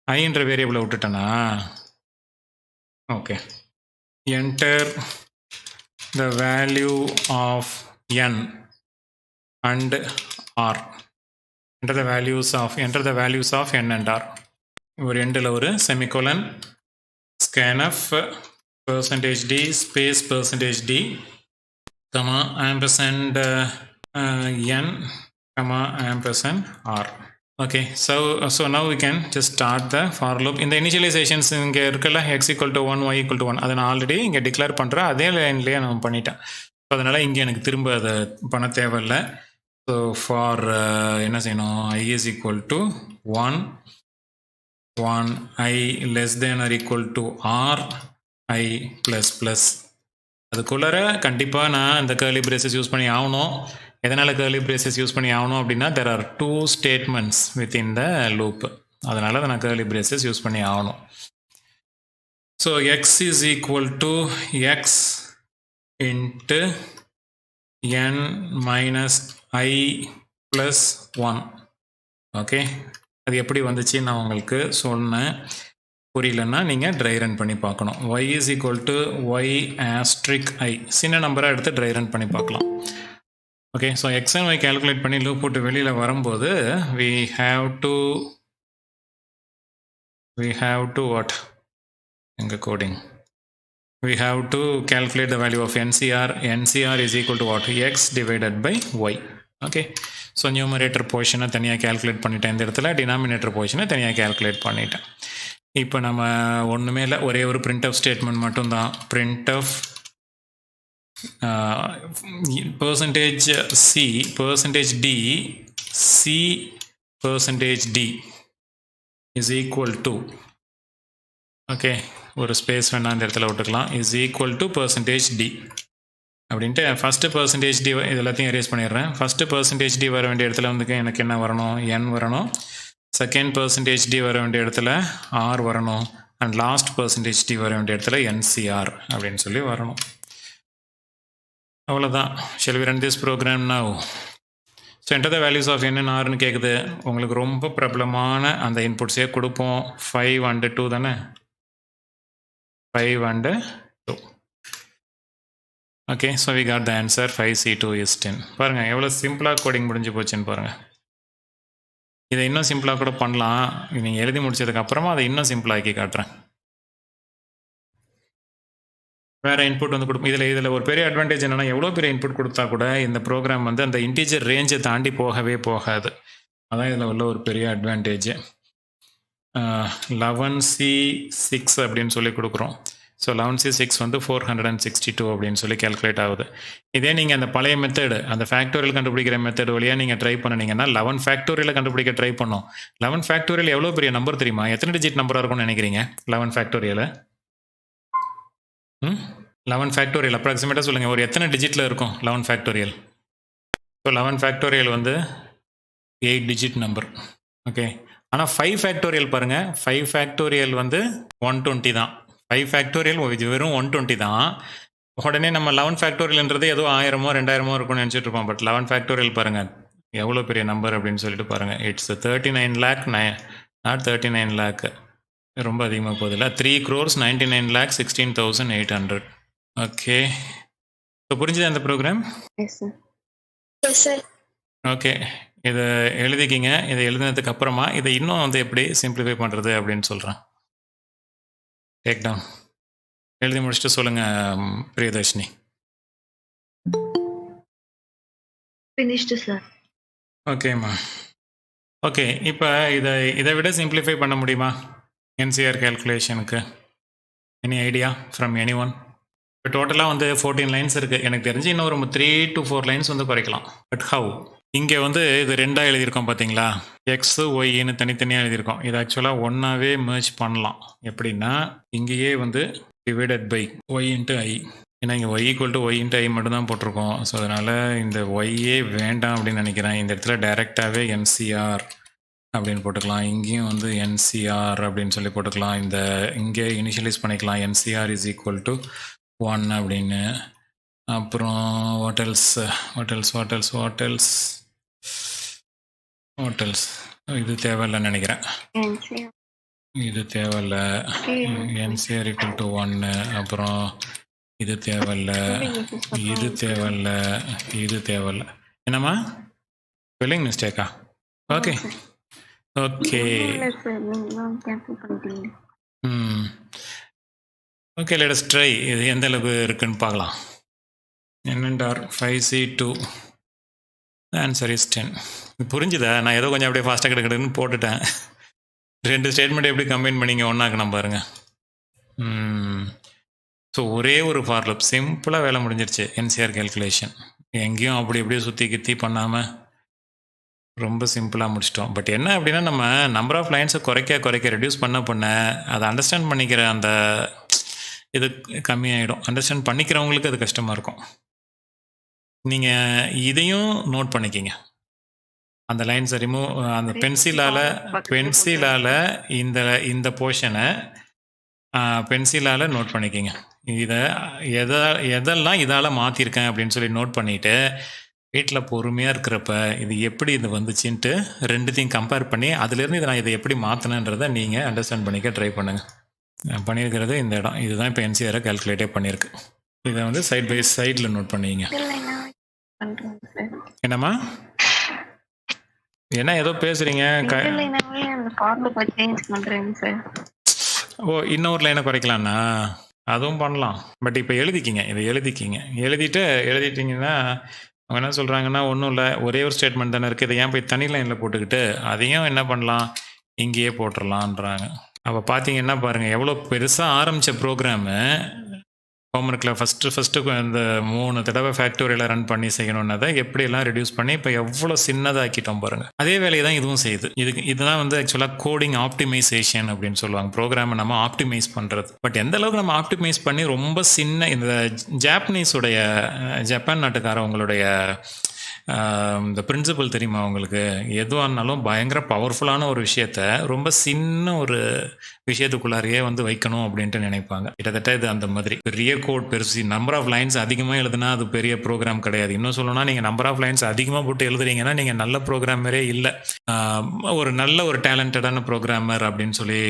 ஐன்ற வேரியபிளை விட்டுட்டேனா? Okay, enter the value of n and r. enter the values of n and r. ஒரு எண்டில் ஒரு semicolon, scanf %d space %d comma ampersand n comma ampersand r. Okay, so now we can just start the for loop. இந்த initializations இங்கே இருக்கல x = 1, y = 1, அதை நான் already இங்கே declare பண்ணுறேன், அதே லைன்லேயே நான் பண்ணிட்டேன். ஸோ அதனால் இங்கே எனக்கு திரும்ப அதை பண்ண தேவையில்லை. ஸோ ஃபார் என்ன செய்யணும், i = 1, 1 i <= r i ++. அதுக்குள்ளார கண்டிப்பாக நான் இந்த கர்லி பிரேசஸ் யூஸ் பண்ணி ஆகணும். எதனால் கர்லி பிரேசஸ் யூஸ் பண்ணி ஆகணும் அப்படின்னா there are 2 statements within the loop. அதனால் நான் கர்லி பிரேசஸ் யூஸ் பண்ணி ஆகணும். So x = x into n minus i plus 1. Okay, அது எப்படி வந்துச்சு நான் உங்களுக்கு சொன்னேன். புரியலன்னா நீங்கள் ட்ரை ரன் பண்ணி பார்க்கணும். y = y *i, சின்ன நம்பராக எடுத்து ட்ரை ரன் பண்ணி பார்க்கலாம். Okay, so x and y calculate பண்ணி லூப் போட்டு வெளியில் வரும்போது we have to what? எங்கள் coding we have to calculate the value of NCR. NCR is equal to what? X divided by Y. Okay, so numerator போர்ஷனை தனியாக calculate பண்ணிட்டேன், இந்த இடத்துல டினாமினேட்டர் போர்ஷனை தனியாக கேல்குலேட் பண்ணிட்டேன். இப்போ நம்ம ஒன்றுமே இல்லை, ஒரே ஒரு printf ஸ்டேட்மெண்ட் மட்டும்தான். printf %c %d is equal to, okay, ஒரு ஸ்பேஸ் வேணா இந்த இடத்துல விட்டுக்கலாம், is equal to %d அப்படின்ட்டு ஃபஸ்ட்டு %d இது எல்லாத்தையும் எரேஸ் பண்ணிடுறேன். ஃபஸ்ட்டு %d வர வேண்டிய இடத்துல வந்து எனக்கு என்ன வரணும், n வரணும். செகண்ட் %d வர வேண்டிய இடத்துல r வரணும். அண்ட் லாஸ்ட் %d வர வேண்டிய இடத்துல NCR அப்படின்னு சொல்லி வரணும். அவ்வளோதான். shall we run this program now? So enter the values of n and rன்னு கேட்குது. உங்களுக்கு ரொம்ப பிரபலமான அந்த இன்புட்ஸே கொடுப்போம். 5 and 2 தானே, 5 and 2. Okay, so we got the answer 5C2 is 10. பாருங்கள் எவ்வளோ சிம்பிளாக கோடிங் முடிஞ்சு போச்சுன்னு பாருங்கள். இதை இன்னும் சிம்பிளாக கூட பண்ணலாம். நீங்கள் எழுதி முடிச்சதுக்கப்புறமா அதை இன்னும் சிம்பிளாக்கி காட்டுறேன். வேறு இன்புட் வந்து கொடுப்போம். இதில் ஒரு பெரிய அட்வான்டேஜ் என்னென்னா, எவ்வளோ பெரிய இன்புட் கொடுத்தா கூட இந்த ப்ரோக்ராம் வந்து அந்த இன்டீஜர் ரேஞ்சை தாண்டி போகவே போகாது. அதான் இதில் உள்ள ஒரு பெரிய அட்வான்டேஜ். 11C6 அப்படின்னு சொல்லி கொடுக்குறோம். ஸோ 11C6 வந்து 462 அப்படின்னு சொல்லி கேல்குலேட் ஆகுது. இதே நீங்கள் அந்த பழைய மெத்தடு, அந்த ஃபேக்டோரியல் கண்டுபிடிக்கிற மெத்தட் வழியாக நீங்கள் ட்ரை பண்ணினீங்கன்னா 11 ஃபேக்டோரியலை கண்டுபிடிக்க ட்ரை பண்ணோம். 11 ஃபேக்டோரியல் எவ்வளோ பெரிய நம்பர் தெரியுமா? எத்தனை டிஜிட் நம்பராக இருக்கும்னு நினைக்கிறீங்க 11 ஃபேக்டோரியலை? 11 ஃபேக்டோரியல் அப்ராக்சிமேட்டாக சொல்லுங்கள், ஒரு எத்தனை டிஜிட்டில் இருக்கும் 11 ஃபேக்டோரியல்? ஸோ 11 ஃபேக்டோரியல் வந்து 8 டிஜிட் நம்பர். ஓகே, ஆனால் 5 ஃபேக்டோரியல் பாருங்கள், 5 ஃபேக்டோரியல் வந்து 120 தான். 5 ஃபேக்டோரியல் வெறும் 120 தான். உடனே நம்ம 11 ஃபேக்டோரியல்ன்றது ஏதோ 1000மோ 2000மோ இருக்கும்னு நினச்சிட்டு இருப்போம். பட் 11 ஃபேக்டோரியல் பாருங்கள் எவ்வளோ பெரிய நம்பர் அப்படின்னு சொல்லிட்டு பாருங்கள். இட்ஸ் 39 lakh, நாட் 39 lakh, ரொம்ப அதிகமாக போகுதுல்ல. 3,99,16,800. ஓகே, இப்போ புரிஞ்சுது அந்த program? Yes sir. Yes sir. Okay, இதை எழுதிக்கிங்க. இதை எழுதினதுக்கு அப்புறமா இதை இன்னும் வந்து எப்படி சிம்பிளிஃபை பண்ணுறது அப்படின்னு சொல்கிறேன். டேக் டவுன் எழுதி முடிச்சுட்டு சொல்லுங்கள் பிரியதர்ஷினி. Finished sir. ஓகேம்மா. ஓகே, இப்போ இதை விட சிம்பிளிஃபை பண்ண முடியுமா என்சிஆர் கேல்குலேஷனுக்கு? Any idea from anyone? இப்போ டோட்டலாக வந்து 14 லைன்ஸ் இருக்குது. எனக்கு தெரிஞ்சு இன்னும் ஒரு 3 to 4 லைன்ஸ் வந்து குறைக்கலாம். But how? இங்கே வந்து இது 2ஆக எழுதியிருக்கோம் பார்த்தீங்களா, எக்ஸு ஒய்ன்னு தனித்தனியாக எழுதியிருக்கோம். இது ஆக்சுவலாக ஒன்றாவே merge பண்ணலாம். எப்படின்னா இங்கேயே வந்து divided by y into i. ஏன்னா இங்கே y equal to y into i மட்டும் தான் போட்டிருக்கோம். ஸோ அதனால் இந்த ஒய்யே வேண்டாம் அப்படின்னு நினைக்கிறேன். இந்த இடத்துல டைரெக்டாகவே என்சிஆர் அப்படின்னு போட்டுக்கலாம். இங்கேயும் வந்து என்சிஆர் அப்படின்னு சொல்லி போட்டுக்கலாம். இந்த இங்கே இனிஷியலைஸ் பண்ணிக்கலாம். என்சிஆர் இஸ் ஈக்குவல் டு 1 அப்படின்னு. அப்புறம் ஹோட்டல்ஸ் இது தேவையில்லைன்னு நினைக்கிறேன். இது தேவையில்ல. NCr equal to 1. அப்புறம் இது தேவையில்ல, இது தேவையில்ல, இது தேவையில்ல. என்னம்மா ஸ்பெல்லிங் மிஸ்டேக்கா? Okay okay okay, let us try. இது எந்த அளவுக்கு இருக்குன்னு பார்க்கலாம். என்னென்றார் 5C2 ஆன்சர் இஸ் 10. புரிஞ்சுதா? நான் ஏதோ கொஞ்சம் அப்படியே ஃபாஸ்ட்டாக கிடக்குன்னு போட்டுட்டேன். 2 ஸ்டேட்மெண்ட் எப்படி கம்பைன் பண்ணிங்க ஒன்றாக்கணும் பாருங்க. ஸோ ஒரே ஒரு ஃபார்லூப் சிம்பிளாக வேலை முடிஞ்சிருச்சு. என்சிஆர் கேல்குலேஷன் எங்கேயும் அப்படி இப்படியே சுற்றி கித்தி பண்ணாமல் ரொம்ப சிம்பிளாக முடிச்சிட்டோம். பட் என்ன அப்படின்னா நம்ம நம்பர் ஆஃப் லைன்ஸை குறைக்க ரெடியூஸ் பண்ண அதை அண்டர்ஸ்டாண்ட் பண்ணிக்கிற அந்த இது கம்மியாயிடும். அண்டர்ஸ்டாண்ட் பண்ணிக்கிறவங்களுக்கு அது கஷ்டமாக இருக்கும். நீங்கள் இதையும் நோட் பண்ணிக்கிங்க. அந்த லைன்ஸை அந்த பென்சிலால் இந்த போர்ஷனை பென்சிலால் நோட் பண்ணிக்கிங்க. இதை எதெல்லாம் இதால் மாற்றிருக்கேன் அப்படின்னு சொல்லி நோட் பண்ணிவிட்டு வீட்டில் பொறுமையாக இருக்கிறப்ப இது எப்படி இது வந்துச்சுன்ட்டு ரெண்டுத்தையும் கம்பேர் பண்ணி அதுலேருந்து நான் இதை எப்படி மாற்றினன்றதை நீங்கள் அண்டர்ஸ்டாண்ட் பண்ணிக்க ட்ரை பண்ணுங்கள். நான் பண்ணியிருக்கிறது இந்த இடம் இதுதான். இப்போ என்சிஆரை கால்குலேட்டே பண்ணியிருக்கு. இதை வந்து சைட் பை சைடில் நோட் பண்ணிங்க. என்னம்மா என்ன ஏதோ பேசுகிறீங்க? ஓ, இன்னொரு லைனை குறைக்கலாம்ண்ணா? அதுவும் பண்ணலாம். பட் இப்போ எழுதிக்கிங்க. இதை எழுதிட்டிங்கன்னா அவங்க என்ன சொல்கிறாங்கன்னா, ஒன்றும் இல்லை, ஒரே ஒரு ஸ்டேட்மெண்ட் தானே இருக்குது, இதை ஏன் போய் தனி லைனில் போட்டுக்கிட்டு அதையும் என்ன பண்ணலாம், இங்கேயே போட்டுடலான்றாங்க. அப்போ பார்த்தீங்கன்னா பாருங்கள் எவ்வளோ பெருசாக ஆரம்பித்த ப்ரோக்ராமு ஹோம்ஒர்க்கில் ஃபஸ்ட்டு இந்த 3 தடவை ஃபேக்டோரியலை ரன் பண்ணி செய்யணுன்னதை எப்படியெல்லாம் ரெடியூஸ் பண்ணி இப்போ எவ்வளோ சின்னதாக்கிட்டோம் பாருங்கள். அதே வேலையை தான் இதுவும் செய்யுது. இதுதான் வந்து ஆக்சுவலாக கோடிங் ஆப்டிமைசேஷன் அப்படின்னு சொல்லுவாங்க. ப்ரோக்ராமை நம்ம ஆப்டிமைஸ் பண்ணுறது. பட் எந்த அளவுக்கு நம்ம ஆப்டிமைஸ் பண்ணி ரொம்ப சின்ன இந்த ஜப்பான் நாட்டுக்காரவங்களுடைய இந்த பிரின்சிபல் தெரியுமா உங்களுக்கு? எதுவாக இருந்தாலும் பயங்கர பவர்ஃபுல்லான ஒரு விஷயத்த ரொம்ப சின்ன ஒரு விஷயத்துக்குள்ளாரையே வந்து வைக்கணும் அப்படின்ட்டு நினைப்பாங்க. கிட்டத்தட்ட இது அந்த மாதிரி பெரிய கோட் பெருசு நம்பர் ஆஃப் லைன்ஸ் அதிகமாக எழுதுனா அது பெரிய ப்ரோக்ராம் கிடையாது. இன்னும் சொல்லணும்னா நீங்கள் நம்பர் ஆஃப் லைன்ஸ் அதிகமாக போட்டு எழுதுறீங்கன்னா நீங்கள் நல்ல ப்ரோக்ராமரே இல்லை. ஒரு நல்ல ஒரு டேலண்டடான ப்ரோக்ராமர் அப்படின்னு சொல்லி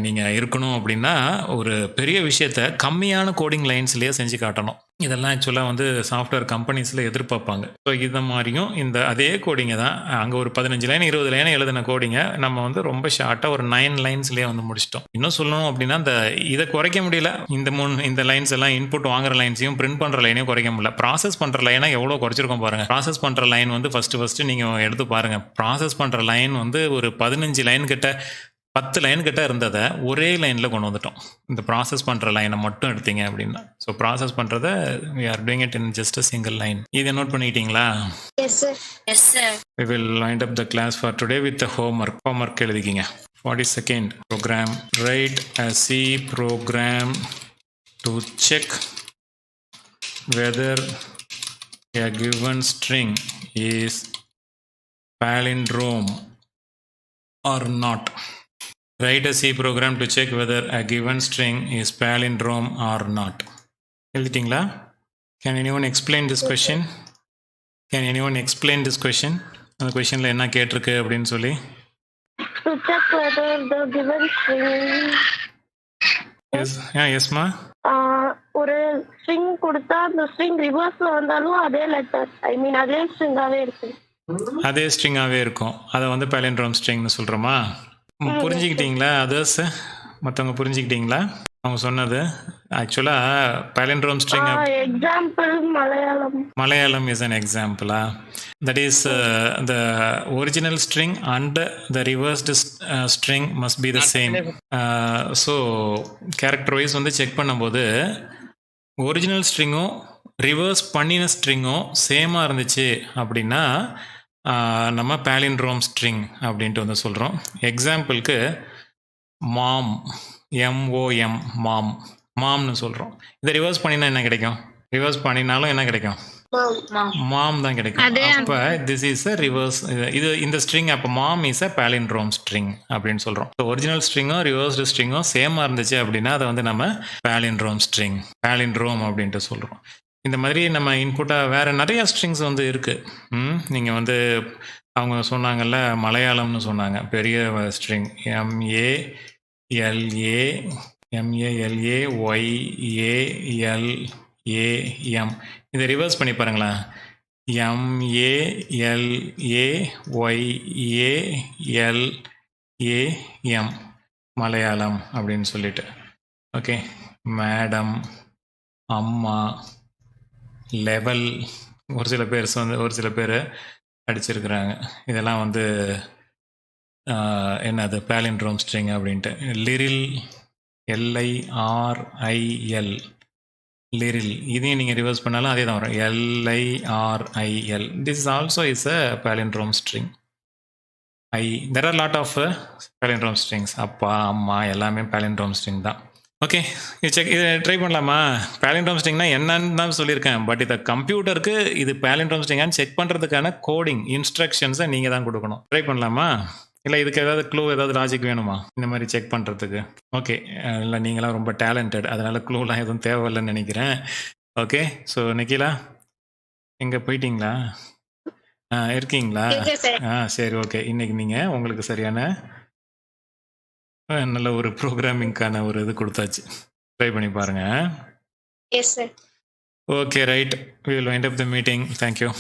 நீங்கள் இருக்கணும் அப்படின்னா ஒரு பெரிய விஷயத்த கம்மியான கோடிங் லைன்ஸ்லேயே செஞ்சு காட்டணும். இதெல்லாம் ஆக்சுவலாக வந்து சாஃப்ட்வேர் கம்பெனிஸில் எதிர்பார்ப்பாங்க. ஸோ இதை மாதிரியும் இந்த அதே கோடிங்கை தான் அங்கே ஒரு 15 லைன் 20 லைன் எழுதின கோடிங்கை நம்ம வந்து ரொம்ப ஷார்ட்டாக ஒரு 9 லைன்ஸ்லேயே வந்து முடிச்சிட்டோம். இன்னும் சொல்லணும் அப்படின்னா இதை குறைக்க முடியல. இந்த லைன்ஸ் எல்லாம் இன்புட் வாங்குற லைன்ஸையும் பிரிண்ட் பண்ணுற லைனையும் குறைக்க முடியல. ப்ராசஸ் பண்ணுற லைனை எவ்வளோ குறைச்சிருக்கோம் பாருங்கள். ப்ராசஸ் பண்ணுற லைன் வந்து ஃபஸ்ட்டு நீங்கள் எடுத்து பாருங்கள். ப்ராசஸ் பண்ணுற லைன் வந்து ஒரு 15 லைன் கிட்ட 10 லைன் கிட்ட இருந்ததை ஒரே லைனில் கொண்டு வந்துட்டோம். இந்த ப்ராசஸ் பண்ணுற லைனை மட்டும் எடுத்தீங்க அப்படின்னா. ஸோ ப்ராசஸ் பண்ணுறதை we are doing it in just a single line. இதை நோட் பண்ணிக்கிட்டீங்களா? Yes sir. Yes sir. We will wind up the class for today with the homework எழுதிக்கிங்க. 42nd program. Write a C program to check whether a given string is palindrome or not. Write a C program to check whether a given string is palindrome or not. எழுதிட்டீங்களா? Can anyone explain this question? Can anyone explain this question? அந்த கொஷனில் என்ன கேட்டிருக்கு அப்படின்னு சொல்லி. To check whether the given string எஸ்மா ஒரு string கொடுத்தா அந்த string ரிவர்ஸ்ல வந்தாலும் அதே லெட்டர் அதே ஸ்ட்ரிங்காவே இருக்கு. அதே ஸ்ட்ரிங்காகவே இருக்கும். அதை வந்து palindrome ஸ்ட்ரிங்னு சொல்கிறோமா? புரிஞ்சுக்கிட்டீங்களா? அதர்ஸ் மற்றவங்க புரிஞ்சுக்கிட்டீங்களா அவங்க சொன்னது? ஆக்சுவலாக palindrome string example Malayalam is an example. That is the original string and the reversed string must be the same. So character wise வந்து செக் பண்ணும்போது ஒரிஜினல் ஸ்ட்ரிங்கும் ரிவர்ஸ் பண்ணின ஸ்ட்ரிங்கும் சேமாக இருந்துச்சு அப்படின்னா நம்ம palindrome ஸ்ட்ரிங் அப்படின்ட்டு வந்து சொல்கிறோம். எக்ஸாம்பிளுக்கு மாம், எம்ஓஎம், மாம்னு சொல்கிறோம். இதை ரிவர்ஸ் பண்ணினா என்ன கிடைக்கும்? ரிவர்ஸ் பண்ணினாலும் என்ன கிடைக்கும்? மாம் தான் கிடைக்கும். அப்போ திஸ் இஸ் அ ரிவர்ஸ். இது இந்த ஸ்ட்ரிங் அப்போ mom is a palindrome string அப்படின்னு சொல்கிறோம். ஒரிஜினல் ஸ்ட்ரிங்கும் ரிவர்ஸ்டு ஸ்ட்ரிங்கும் சேமாக இருந்துச்சு அப்படின்னா அதை வந்து நம்ம palindrome ஸ்ட்ரிங், palindrome அப்படின்ட்டு சொல்கிறோம். இந்த மாதிரி நம்ம இன்புட்டாக வேறு நிறையா ஸ்ட்ரிங்ஸ் வந்து இருக்குது. நீங்கள் வந்து அவங்க சொன்னாங்கல்ல மலையாளம்னு சொன்னாங்க, பெரிய ஸ்ட்ரிங் MALAYAM. இதை ரிவர்ஸ் பண்ணி பாருங்களேன். MALAYAM மலையாளம் அப்படின்னு சொல்லிட்டு. ஓகே, மேடம், அம்மா, லெவல், ஒரு சில பேர் அடிச்சிருக்கிறாங்க. இதெல்லாம் வந்து என்னது palindrome ஸ்ட்ரிங் அப்படின்ட்டு. லிரில், LIRIL, லிரில், இதையும் நீங்கள் ரிவர்ஸ் பண்ணாலும் அதே தான் வரும், LIRIL. This is also is a palindrome string. There are lot of palindrome strings. அப்பா, அம்மா எல்லாமே palindrome ஸ்ட்ரிங் தான். ஓகே, இது ட்ரை பண்ணலாமா? palindrome ஸ்ட்ரிங்னா என்னன்னு தான் சொல்லியிருக்கேன். பட் இதை கம்ப்யூட்டருக்கு இது palindrome ஸ்ட்ரிங்கான்னு செக் பண்ணுறதுக்கான கோடிங் இன்ஸ்ட்ரக்ஷன்ஸை நீங்கள் தான் கொடுக்கணும். ட்ரை பண்ணலாமா? இல்லை இதுக்கு ஏதாவது க்ளூ, ஏதாவது லாஜிக் வேணுமா இந்த மாதிரி செக் பண்ணுறதுக்கு? ஓகே, இல்லை நீங்களாம் ரொம்ப டேலண்டட், அதனால் க்ளூலாம் எதுவும் தேவையில்லைன்னு நினைக்கிறேன். ஓகே, ஸோ நிக்கிலா எங்கே போயிட்டீங்களா? இருக்கீங்களா? சரி, ஓகே. இன்னைக்கு நீங்கள் உங்களுக்கு சரியான நல்ல ஒரு ப்ரோக்ராமிங்கான ஒரு இது கொடுத்தாச்சு. ட்ரை பண்ணி பாருங்கள். S sir. Okay, right. We will wind up the meeting. Thank you.